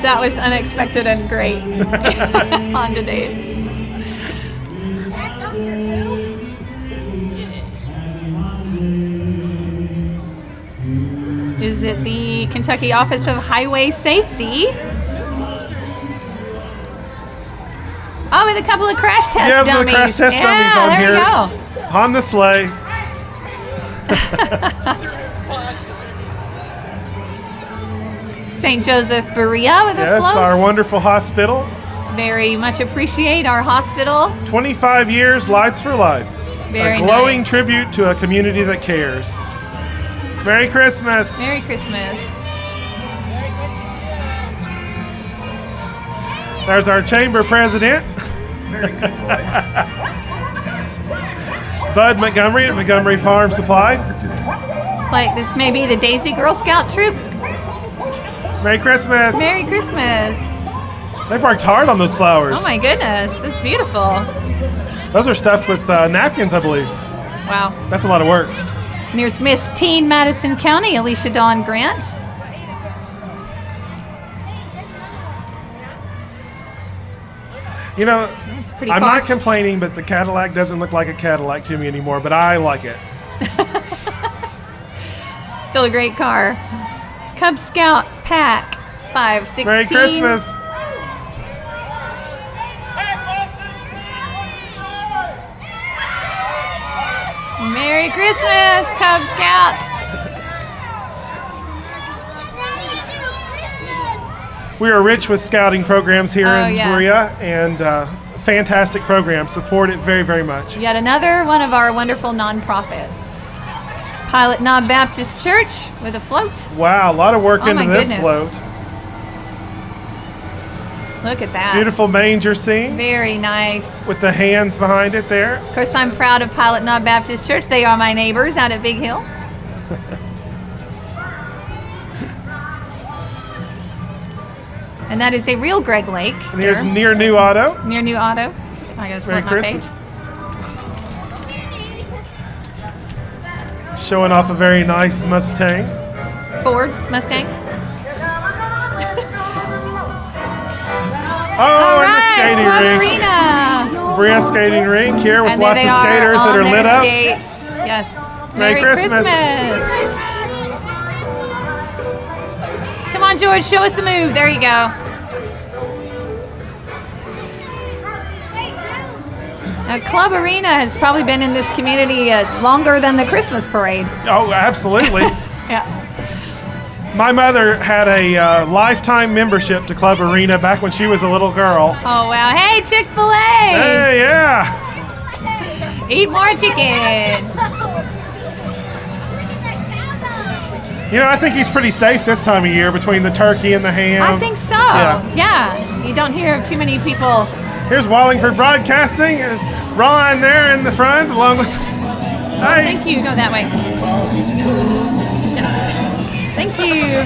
[SPEAKER 3] That was unexpected and great. Honda days. Is it the Kentucky Office of Highway Safety? Oh, with a couple of crash test
[SPEAKER 2] Yeah,
[SPEAKER 3] dummies.
[SPEAKER 2] the crash test dummies on
[SPEAKER 3] there
[SPEAKER 2] here.
[SPEAKER 3] you go.
[SPEAKER 2] On the sleigh.
[SPEAKER 3] St. Joseph Berea with a
[SPEAKER 2] Yes,
[SPEAKER 3] float.
[SPEAKER 2] our wonderful hospital.
[SPEAKER 3] Very much appreciate our hospital.
[SPEAKER 2] 25 years, Lights for Life.
[SPEAKER 3] Very
[SPEAKER 2] a glowing
[SPEAKER 3] nice.
[SPEAKER 2] tribute to a community that cares. Merry Christmas.
[SPEAKER 3] Merry Christmas.
[SPEAKER 2] There's our chamber president. Bud Montgomery at Montgomery Farm Supply.
[SPEAKER 3] It's like this may be the Daisy Girl Scout troop.
[SPEAKER 2] Merry Christmas.
[SPEAKER 3] Merry Christmas.
[SPEAKER 2] They've worked hard on those flowers.
[SPEAKER 3] Oh my goodness, that's beautiful.
[SPEAKER 2] Those are stuffed with napkins, I believe.
[SPEAKER 3] Wow.
[SPEAKER 2] That's a lot of work.
[SPEAKER 3] And here's Miss Teen Madison County, Alicia Dawn Grant.
[SPEAKER 2] You know,
[SPEAKER 3] pretty
[SPEAKER 2] I'm
[SPEAKER 3] car.
[SPEAKER 2] not complaining, but the Cadillac doesn't look like a Cadillac to me anymore, but I like it.
[SPEAKER 3] Still a great car. Cub Scout Pack 516.
[SPEAKER 2] Merry Christmas.
[SPEAKER 3] Merry Christmas, Cub Scouts.
[SPEAKER 2] We are rich with scouting programs here in
[SPEAKER 3] yeah.
[SPEAKER 2] Berea, and fantastic programs. Support it very, very much.
[SPEAKER 3] Yet another one of our wonderful nonprofits. Pilot Knob Baptist Church with a float.
[SPEAKER 2] Wow, a lot of work
[SPEAKER 3] Oh
[SPEAKER 2] into
[SPEAKER 3] my
[SPEAKER 2] this
[SPEAKER 3] goodness.
[SPEAKER 2] float.
[SPEAKER 3] Look at that.
[SPEAKER 2] Beautiful manger scene
[SPEAKER 3] Very nice.
[SPEAKER 2] with the hands behind it there.
[SPEAKER 3] Of course, I'm proud of Pilot Knob Baptist Church. They are my neighbors out at Big Hill. And that is a real Greg Lake.
[SPEAKER 2] And here's
[SPEAKER 3] there.
[SPEAKER 2] near new auto.
[SPEAKER 3] Near New Auto. I gotta
[SPEAKER 2] Merry
[SPEAKER 3] flip my
[SPEAKER 2] Christmas.
[SPEAKER 3] page.
[SPEAKER 2] Showing off a very nice Mustang.
[SPEAKER 3] Ford Mustang.
[SPEAKER 2] Oh, and the skating
[SPEAKER 3] Club
[SPEAKER 2] rink.
[SPEAKER 3] Arena.
[SPEAKER 2] Berea skating rink here with
[SPEAKER 3] And there
[SPEAKER 2] lots
[SPEAKER 3] they
[SPEAKER 2] of skaters
[SPEAKER 3] are
[SPEAKER 2] that are
[SPEAKER 3] on
[SPEAKER 2] lit
[SPEAKER 3] their
[SPEAKER 2] up.
[SPEAKER 3] skates. Yes.
[SPEAKER 2] Merry Christmas.
[SPEAKER 3] Come on, George, show us a move. There you go. Now, Club Arena has probably been in this community longer than the Christmas parade.
[SPEAKER 2] Oh, absolutely.
[SPEAKER 3] Yeah.
[SPEAKER 2] My mother had a lifetime membership to Club Arena back when she was a little girl.
[SPEAKER 3] Oh, wow. Hey, Chick-fil-A.
[SPEAKER 2] Hey, yeah.
[SPEAKER 3] Eat more chicken.
[SPEAKER 2] You know, I think he's pretty safe this time of year between the turkey and the ham.
[SPEAKER 3] I think so. Yeah. You don't hear of too many people.
[SPEAKER 2] Here's Wallingford Broadcasting. There's Ron there in the front, along with. Hey.
[SPEAKER 3] Thank you. Go that way. Thank you.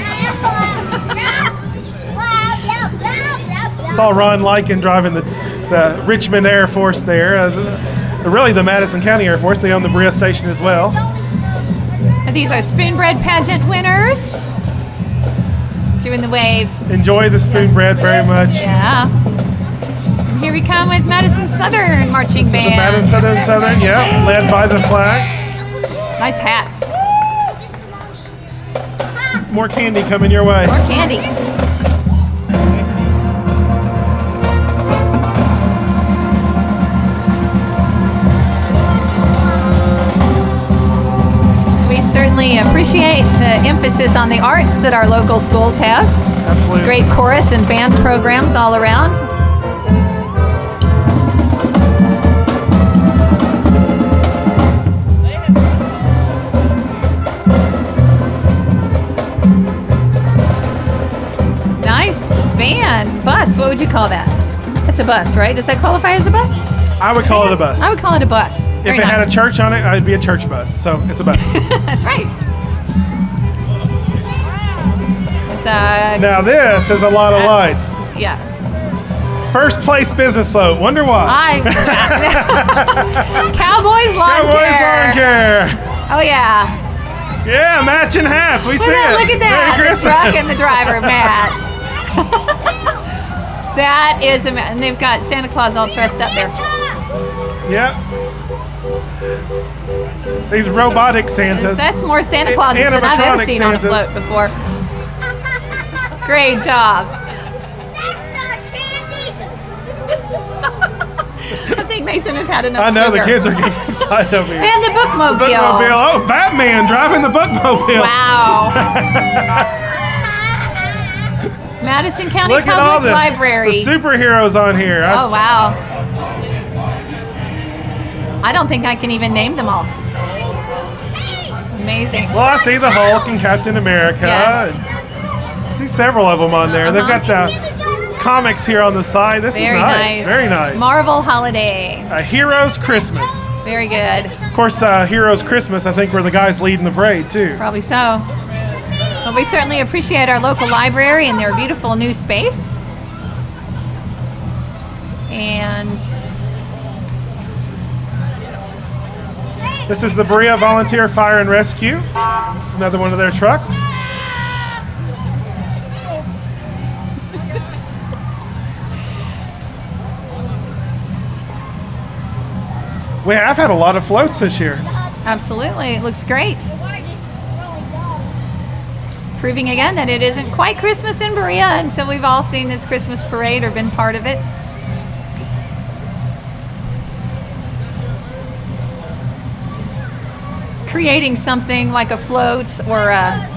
[SPEAKER 2] Saw Ron Lykin driving the Richmond Air Force there. Really, the Madison County Air Force. They own the Berea station as well.
[SPEAKER 3] And these are Spoonbread pageant winners. Doing the wave.
[SPEAKER 2] Enjoy the Spoonbread very much.
[SPEAKER 3] Yeah. And here we come with Madison Southern Marching
[SPEAKER 2] This is the
[SPEAKER 3] Band.
[SPEAKER 2] Madison Southern, yeah, led by the flag.
[SPEAKER 3] Nice hats.
[SPEAKER 2] More candy coming your way.
[SPEAKER 3] More candy. We certainly appreciate the emphasis on the arts that our local schools have.
[SPEAKER 2] Absolutely.
[SPEAKER 3] Great chorus and band programs all around. Nice van, bus, what would you call that? It's a bus, right? Does that qualify as a bus?
[SPEAKER 2] I would call it a bus.
[SPEAKER 3] I would call it a bus.
[SPEAKER 2] If
[SPEAKER 3] Very
[SPEAKER 2] it had a
[SPEAKER 3] nice.
[SPEAKER 2] church on it, it'd be a church bus. So it's a bus.
[SPEAKER 3] That's right. It's
[SPEAKER 2] Now this is a lot of lights.
[SPEAKER 3] Yeah.
[SPEAKER 2] First place business float. Wonder why.
[SPEAKER 3] Cowboys Lawn
[SPEAKER 2] Cowboys
[SPEAKER 3] Care.
[SPEAKER 2] Lawn Care.
[SPEAKER 3] Oh yeah.
[SPEAKER 2] Yeah, matching hats. We see it.
[SPEAKER 3] Look at that.
[SPEAKER 2] Merry
[SPEAKER 3] The truck
[SPEAKER 2] Christmas.
[SPEAKER 3] and the driver match. That is and they've got Santa Claus all dressed up there.
[SPEAKER 2] Yep. These robotic Santas.
[SPEAKER 3] That's more Santa Clauses than I've ever
[SPEAKER 2] Animatronic
[SPEAKER 3] seen on a
[SPEAKER 2] Santas.
[SPEAKER 3] float before. Great job. I think Mason has had enough
[SPEAKER 2] I know
[SPEAKER 3] sugar.
[SPEAKER 2] the kids are getting excited over here.
[SPEAKER 3] And the bookmobile.
[SPEAKER 2] The bookmobile. Oh, Batman driving the bookmobile.
[SPEAKER 3] Wow. Madison County
[SPEAKER 2] Look at all
[SPEAKER 3] Public Library.
[SPEAKER 2] the superheroes on here.
[SPEAKER 3] Oh, wow. I don't think I can even name them all. Amazing.
[SPEAKER 2] Well, I see the Hulk and Captain America.
[SPEAKER 3] Yes.
[SPEAKER 2] I see several of them on there. They've got the comics here on the side. This
[SPEAKER 3] Very
[SPEAKER 2] is nice. Very nice.
[SPEAKER 3] Marvel Holiday.
[SPEAKER 2] A Hero's Christmas.
[SPEAKER 3] Very good.
[SPEAKER 2] Of course, Heroes Christmas, I think, were the guys leading the parade, too.
[SPEAKER 3] Probably so. Well, we certainly appreciate our local library and their beautiful new space. And
[SPEAKER 2] this is the Berea Volunteer Fire and Rescue. Another one of their trucks. We have had a lot of floats this year.
[SPEAKER 3] absolutely, it looks great. Proving again that it isn't quite Christmas in Berea until we've all seen this Christmas parade or been part of it. Creating something like a float or a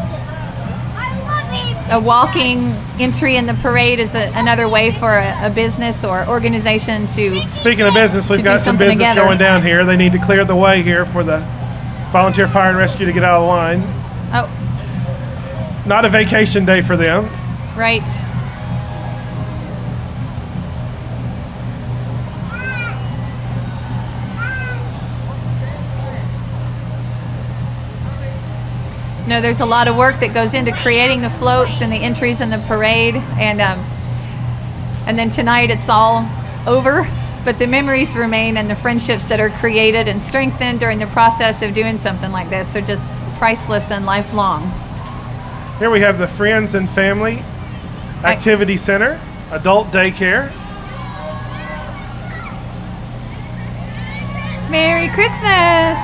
[SPEAKER 3] walking entry in the parade is another way for a business or organization to.
[SPEAKER 2] Speaking of business, we've
[SPEAKER 3] to
[SPEAKER 2] got
[SPEAKER 3] do
[SPEAKER 2] some
[SPEAKER 3] something
[SPEAKER 2] business
[SPEAKER 3] together.
[SPEAKER 2] going down here. They need to clear the way here for the Volunteer Fire and Rescue to get out of line.
[SPEAKER 3] Oh,
[SPEAKER 2] Not a vacation day for them.
[SPEAKER 3] right. there's a lot of work that goes into creating the floats and the entries in the parade, and then tonight it's all over, but the memories remain, and the friendships that are created and strengthened during the process of doing something like this are just priceless and lifelong.
[SPEAKER 2] Here we have the Friends and Family Activity Center, Adult Daycare.
[SPEAKER 3] Merry Christmas!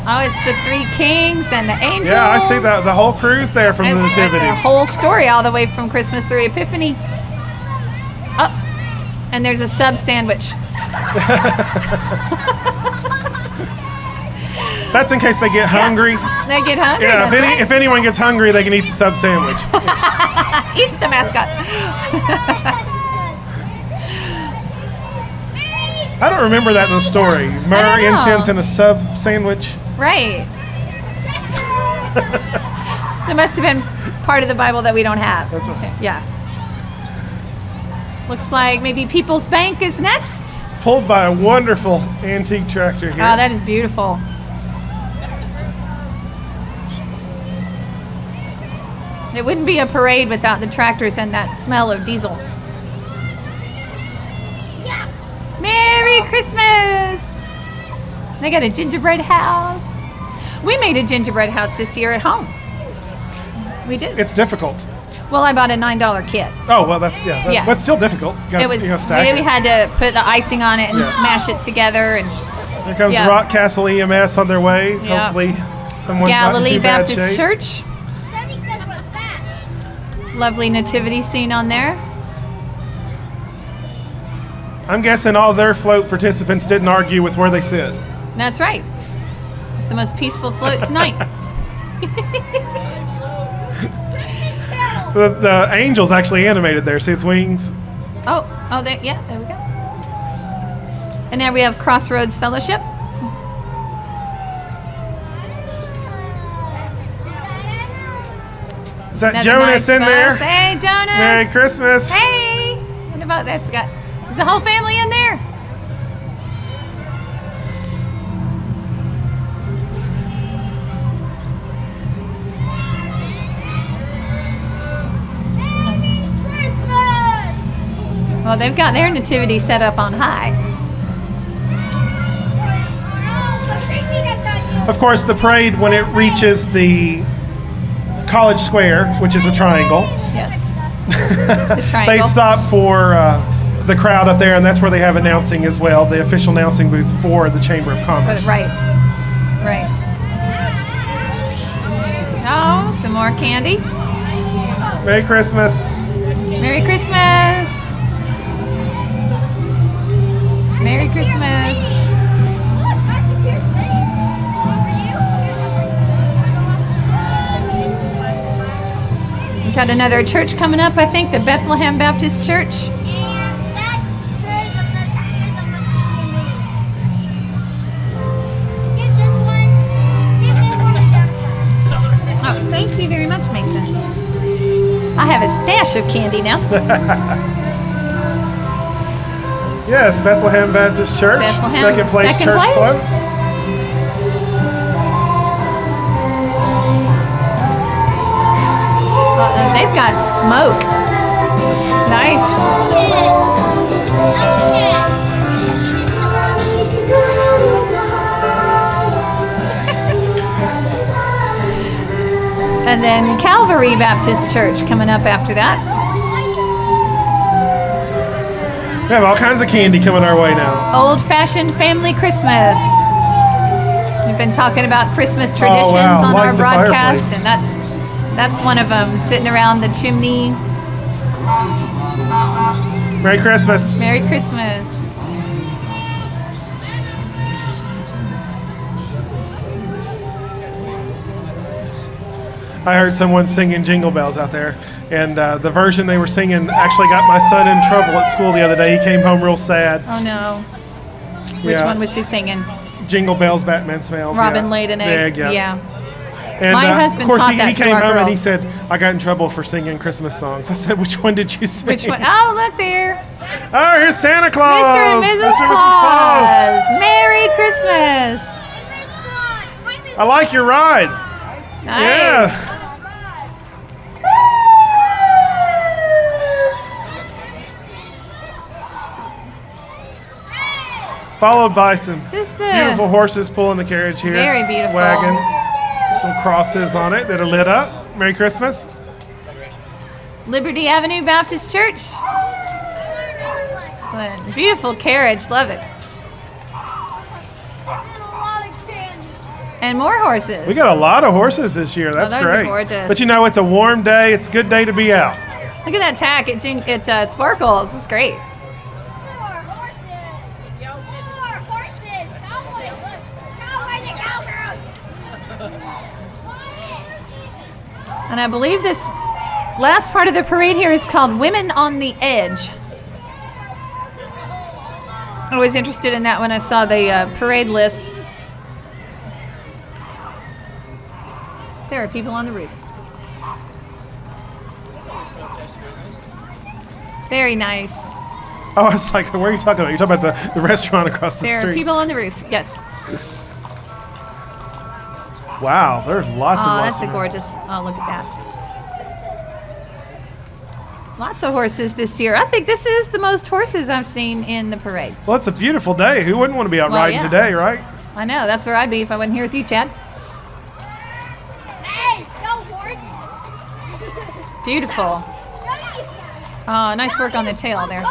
[SPEAKER 3] Oh, it's the three kings and the angels.
[SPEAKER 2] Yeah, I see the whole crew's there from the
[SPEAKER 3] It's like
[SPEAKER 2] Nativity.
[SPEAKER 3] the whole story all the way from Christmas through Epiphany. Oh, and there's a sub sandwich.
[SPEAKER 2] That's in case they get hungry.
[SPEAKER 3] They get hungry.
[SPEAKER 2] Yeah,
[SPEAKER 3] that's right.
[SPEAKER 2] if anyone gets hungry, they can eat the sub sandwich.
[SPEAKER 3] Eat the mascot.
[SPEAKER 2] I don't remember that in the story. Myrrh,
[SPEAKER 3] know.
[SPEAKER 2] incense, and a sub sandwich.
[SPEAKER 3] Right. That must have been part of the Bible that we don't have.
[SPEAKER 2] That's okay.
[SPEAKER 3] Yeah. Looks like maybe People's Bank is next.
[SPEAKER 2] Pulled by a wonderful antique tractor here.
[SPEAKER 3] Oh, that is beautiful. It wouldn't be a parade without the tractors and that smell of diesel. Merry Christmas! They got a gingerbread house. We made a gingerbread house this year at home. We did.
[SPEAKER 2] It's difficult.
[SPEAKER 3] Well, I bought a $9 kit.
[SPEAKER 2] Oh, well, that's, yeah. But still difficult. You gotta,
[SPEAKER 3] It was.
[SPEAKER 2] you gotta stack
[SPEAKER 3] We
[SPEAKER 2] it.
[SPEAKER 3] had to put the icing on it and
[SPEAKER 2] Yeah.
[SPEAKER 3] smash it together. And
[SPEAKER 2] Here comes
[SPEAKER 3] yeah.
[SPEAKER 2] Rock Castle EMS on their way.
[SPEAKER 3] Yeah.
[SPEAKER 2] Hopefully someone's
[SPEAKER 3] Galilee
[SPEAKER 2] not in too bad
[SPEAKER 3] Baptist
[SPEAKER 2] shape.
[SPEAKER 3] Church. Lovely nativity scene on there.
[SPEAKER 2] I'm guessing all their float participants didn't argue with where they sit.
[SPEAKER 3] That's right. It's the most peaceful float tonight.
[SPEAKER 2] The angel's actually animated there. See its wings?
[SPEAKER 3] Oh, there we go. And now we have Crossroads Fellowship.
[SPEAKER 2] Is that
[SPEAKER 3] Another
[SPEAKER 2] Jonas
[SPEAKER 3] nice
[SPEAKER 2] in
[SPEAKER 3] bus.
[SPEAKER 2] there?
[SPEAKER 3] Hey, Jonas.
[SPEAKER 2] Merry Christmas.
[SPEAKER 3] Hey. What about that's got? Is the whole family in there? Well, they've got their nativity set up on high.
[SPEAKER 2] Of course, the parade, when it reaches the College Square, which is a triangle,
[SPEAKER 3] Yes. The
[SPEAKER 2] they
[SPEAKER 3] triangle.
[SPEAKER 2] stop for the crowd up there, and that's where they have announcing as well, the official announcing booth for the Chamber of Commerce.
[SPEAKER 3] Right. Right. Oh, some more candy.
[SPEAKER 2] Merry Christmas.
[SPEAKER 3] Merry Christmas. Merry Christmas. We've got another church coming up, I think, the Bethlehem Baptist Church. Oh, thank you very much, Mason. I have a stash of candy now.
[SPEAKER 2] Yes, Bethlehem Baptist Church,
[SPEAKER 3] Bethlehem,
[SPEAKER 2] second place
[SPEAKER 3] second
[SPEAKER 2] church
[SPEAKER 3] place.
[SPEAKER 2] float.
[SPEAKER 3] They've got smoke. Nice. And then Calvary Baptist Church coming up after that.
[SPEAKER 2] We have all kinds of candy coming our way now.
[SPEAKER 3] Old-fashioned family Christmas. We've been talking about Christmas traditions
[SPEAKER 2] wow.
[SPEAKER 3] on
[SPEAKER 2] Like
[SPEAKER 3] our
[SPEAKER 2] the
[SPEAKER 3] broadcast,
[SPEAKER 2] fireplace.
[SPEAKER 3] and that's one of them, sitting around the chimney.
[SPEAKER 2] Merry Christmas.
[SPEAKER 3] Merry Christmas.
[SPEAKER 2] I heard someone singing Jingle Bells out there, and the version they were singing actually got my son in trouble at school the other day. He came home real sad.
[SPEAKER 3] Oh no. Which
[SPEAKER 2] Yeah.
[SPEAKER 3] one was he singing?
[SPEAKER 2] Jingle Bells, Batman Smells.
[SPEAKER 3] Robin
[SPEAKER 2] yeah.
[SPEAKER 3] laid an egg.
[SPEAKER 2] Yeah. And,
[SPEAKER 3] My husband
[SPEAKER 2] of course,
[SPEAKER 3] taught
[SPEAKER 2] he
[SPEAKER 3] that to
[SPEAKER 2] came
[SPEAKER 3] our
[SPEAKER 2] home and he
[SPEAKER 3] girls.
[SPEAKER 2] said, I got in trouble for singing Christmas songs. I said, which one did you sing?
[SPEAKER 3] Which one? Oh, look there.
[SPEAKER 2] Oh, here's Santa Claus.
[SPEAKER 3] Mr. and Mrs.
[SPEAKER 2] Mr.
[SPEAKER 3] Claus. Merry Christmas.
[SPEAKER 2] I like your ride.
[SPEAKER 3] Nice.
[SPEAKER 2] Followed by some
[SPEAKER 3] Just
[SPEAKER 2] beautiful horses pulling the carriage here.
[SPEAKER 3] Very beautiful.
[SPEAKER 2] Wagon. Some crosses on it that are lit up. Merry Christmas.
[SPEAKER 3] Liberty Avenue Baptist Church. Excellent. Beautiful carriage. Love it. And more horses.
[SPEAKER 2] We got a lot of horses this year. That's
[SPEAKER 3] those are
[SPEAKER 2] great.
[SPEAKER 3] gorgeous.
[SPEAKER 2] But you know, it's a warm day. It's a good day to be out.
[SPEAKER 3] Look at that tack. It sparkles. It's great. And I believe this last part of the parade here is called Women on the Edge. I was interested in that when I saw the parade list. There are people on the roof. Very nice.
[SPEAKER 2] Oh, I was like, where are you talking about? You're talking about the restaurant across the
[SPEAKER 3] There
[SPEAKER 2] street.
[SPEAKER 3] are people on the roof. Yes.
[SPEAKER 2] Wow, there's lots and
[SPEAKER 3] Oh,
[SPEAKER 2] lots
[SPEAKER 3] that's a
[SPEAKER 2] of
[SPEAKER 3] gorgeous. Oh, look at that. Lots of horses this year. I think this is the most horses I've seen in the parade.
[SPEAKER 2] Well, it's a beautiful day. Who wouldn't want to be out
[SPEAKER 3] Well,
[SPEAKER 2] riding
[SPEAKER 3] yeah.
[SPEAKER 2] today, right?
[SPEAKER 3] I know. That's where I'd be if I wasn't here with you, Chad.
[SPEAKER 17] Hey, go horse!
[SPEAKER 3] Beautiful. Oh, nice work on the tail there.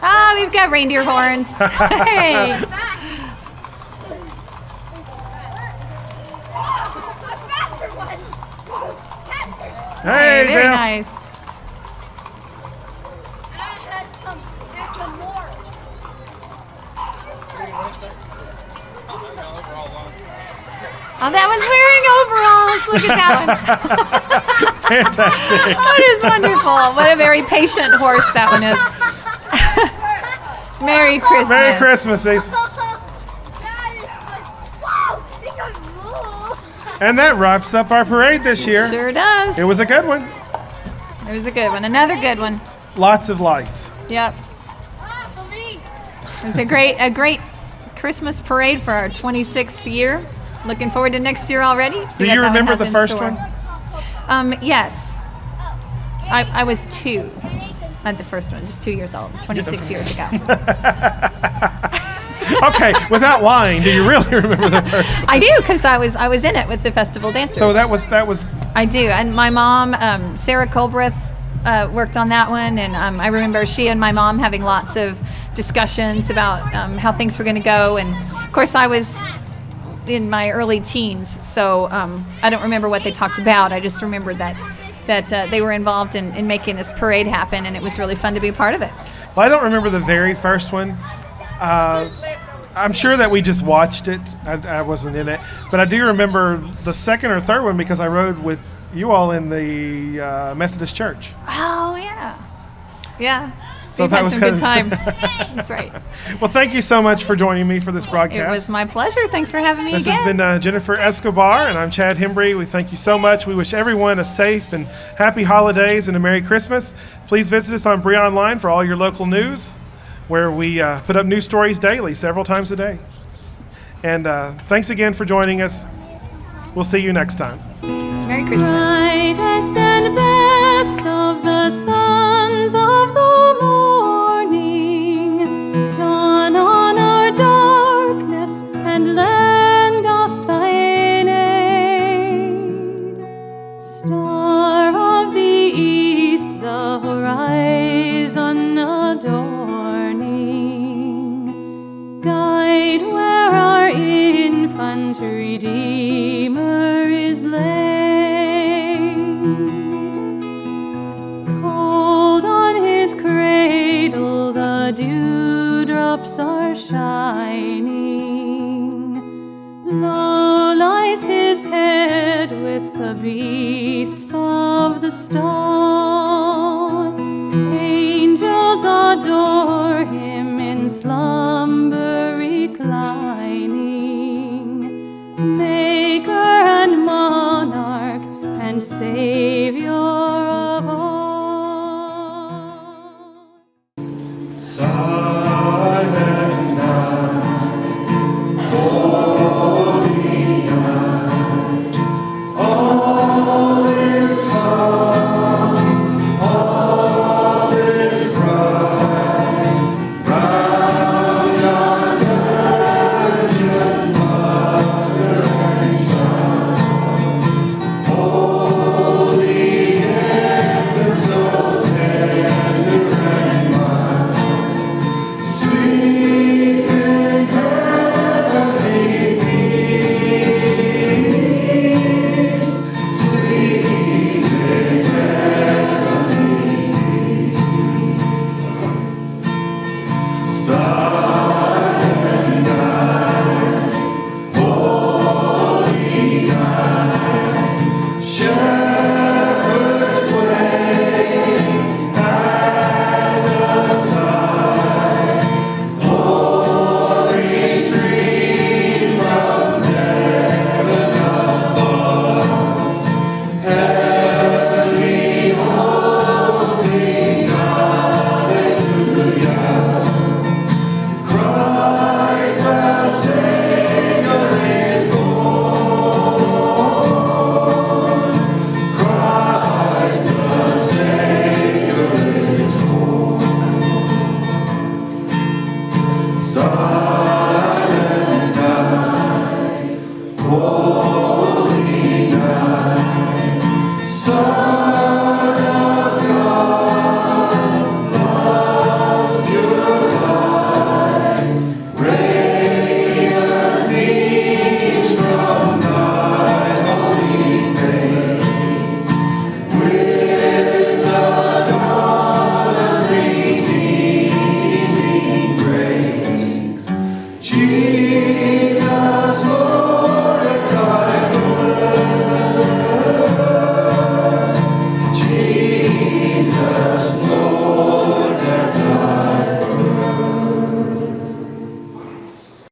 [SPEAKER 3] Ah, we've got reindeer horns. Hey.
[SPEAKER 2] Hey,
[SPEAKER 3] very
[SPEAKER 2] Jeff.
[SPEAKER 3] nice. Oh, that one's wearing overalls. Look at that one.
[SPEAKER 2] Fantastic.
[SPEAKER 3] That is wonderful. What a very patient horse that one is. Merry Christmas.
[SPEAKER 2] Merry Christmas, Ace. And that wraps up our parade this year.
[SPEAKER 3] Sure does.
[SPEAKER 2] It was a good one.
[SPEAKER 3] It was a good one. Another good one.
[SPEAKER 2] Lots of lights.
[SPEAKER 3] Yep. It was a great Christmas parade for our 26th year. Looking forward to next year already.
[SPEAKER 2] Do you remember the first one?
[SPEAKER 3] Yes. I was 2 at the first one, just 2 years old, 26 years ago.
[SPEAKER 2] Okay, without lying, do you really remember the first one?
[SPEAKER 3] I do, because I was in it with the festival dancers.
[SPEAKER 2] So that was.
[SPEAKER 3] I do, and my mom, Sarah Colbreth, worked on that one, and I remember she and my mom having lots of discussions about how things were going to go, and of course I was in my early teens, so I don't remember what they talked about. I just remember that they were involved in making this parade happen, and it was really fun to be a part of it.
[SPEAKER 2] Well, I don't remember the very first one. I'm sure that we just watched it. I wasn't in it. But I do remember the second or third one because I rode with you all in the Methodist church.
[SPEAKER 3] Oh, yeah. Yeah.
[SPEAKER 2] So
[SPEAKER 3] We've
[SPEAKER 2] that
[SPEAKER 3] had
[SPEAKER 2] was
[SPEAKER 3] some good
[SPEAKER 2] kind
[SPEAKER 3] times. That's right.
[SPEAKER 2] Well, thank you so much for joining me for this broadcast.
[SPEAKER 3] It was my pleasure. Thanks for having me
[SPEAKER 2] This
[SPEAKER 3] again.
[SPEAKER 2] has been Jennifer Escobar, and I'm Chad Hembree. We thank you so much. We wish everyone a safe and happy holidays and a Merry Christmas. Please visit us on Berea Online for all your local news, where we put up news stories daily, several times a day. And thanks again for joining us. We'll see you next time.
[SPEAKER 3] Merry Christmas.
[SPEAKER 1] Brightest and best of the sons of the morning, dawn on our darkness and lend us thine aid. Star of the east, the horizon adorning, guide where our infant Redeemer is laid. Cold on his cradle the dewdrops are shining. Low lies his head with the beasts of the stall. Angels adore him in slumber reclining. Maker and monarch and Savior of all.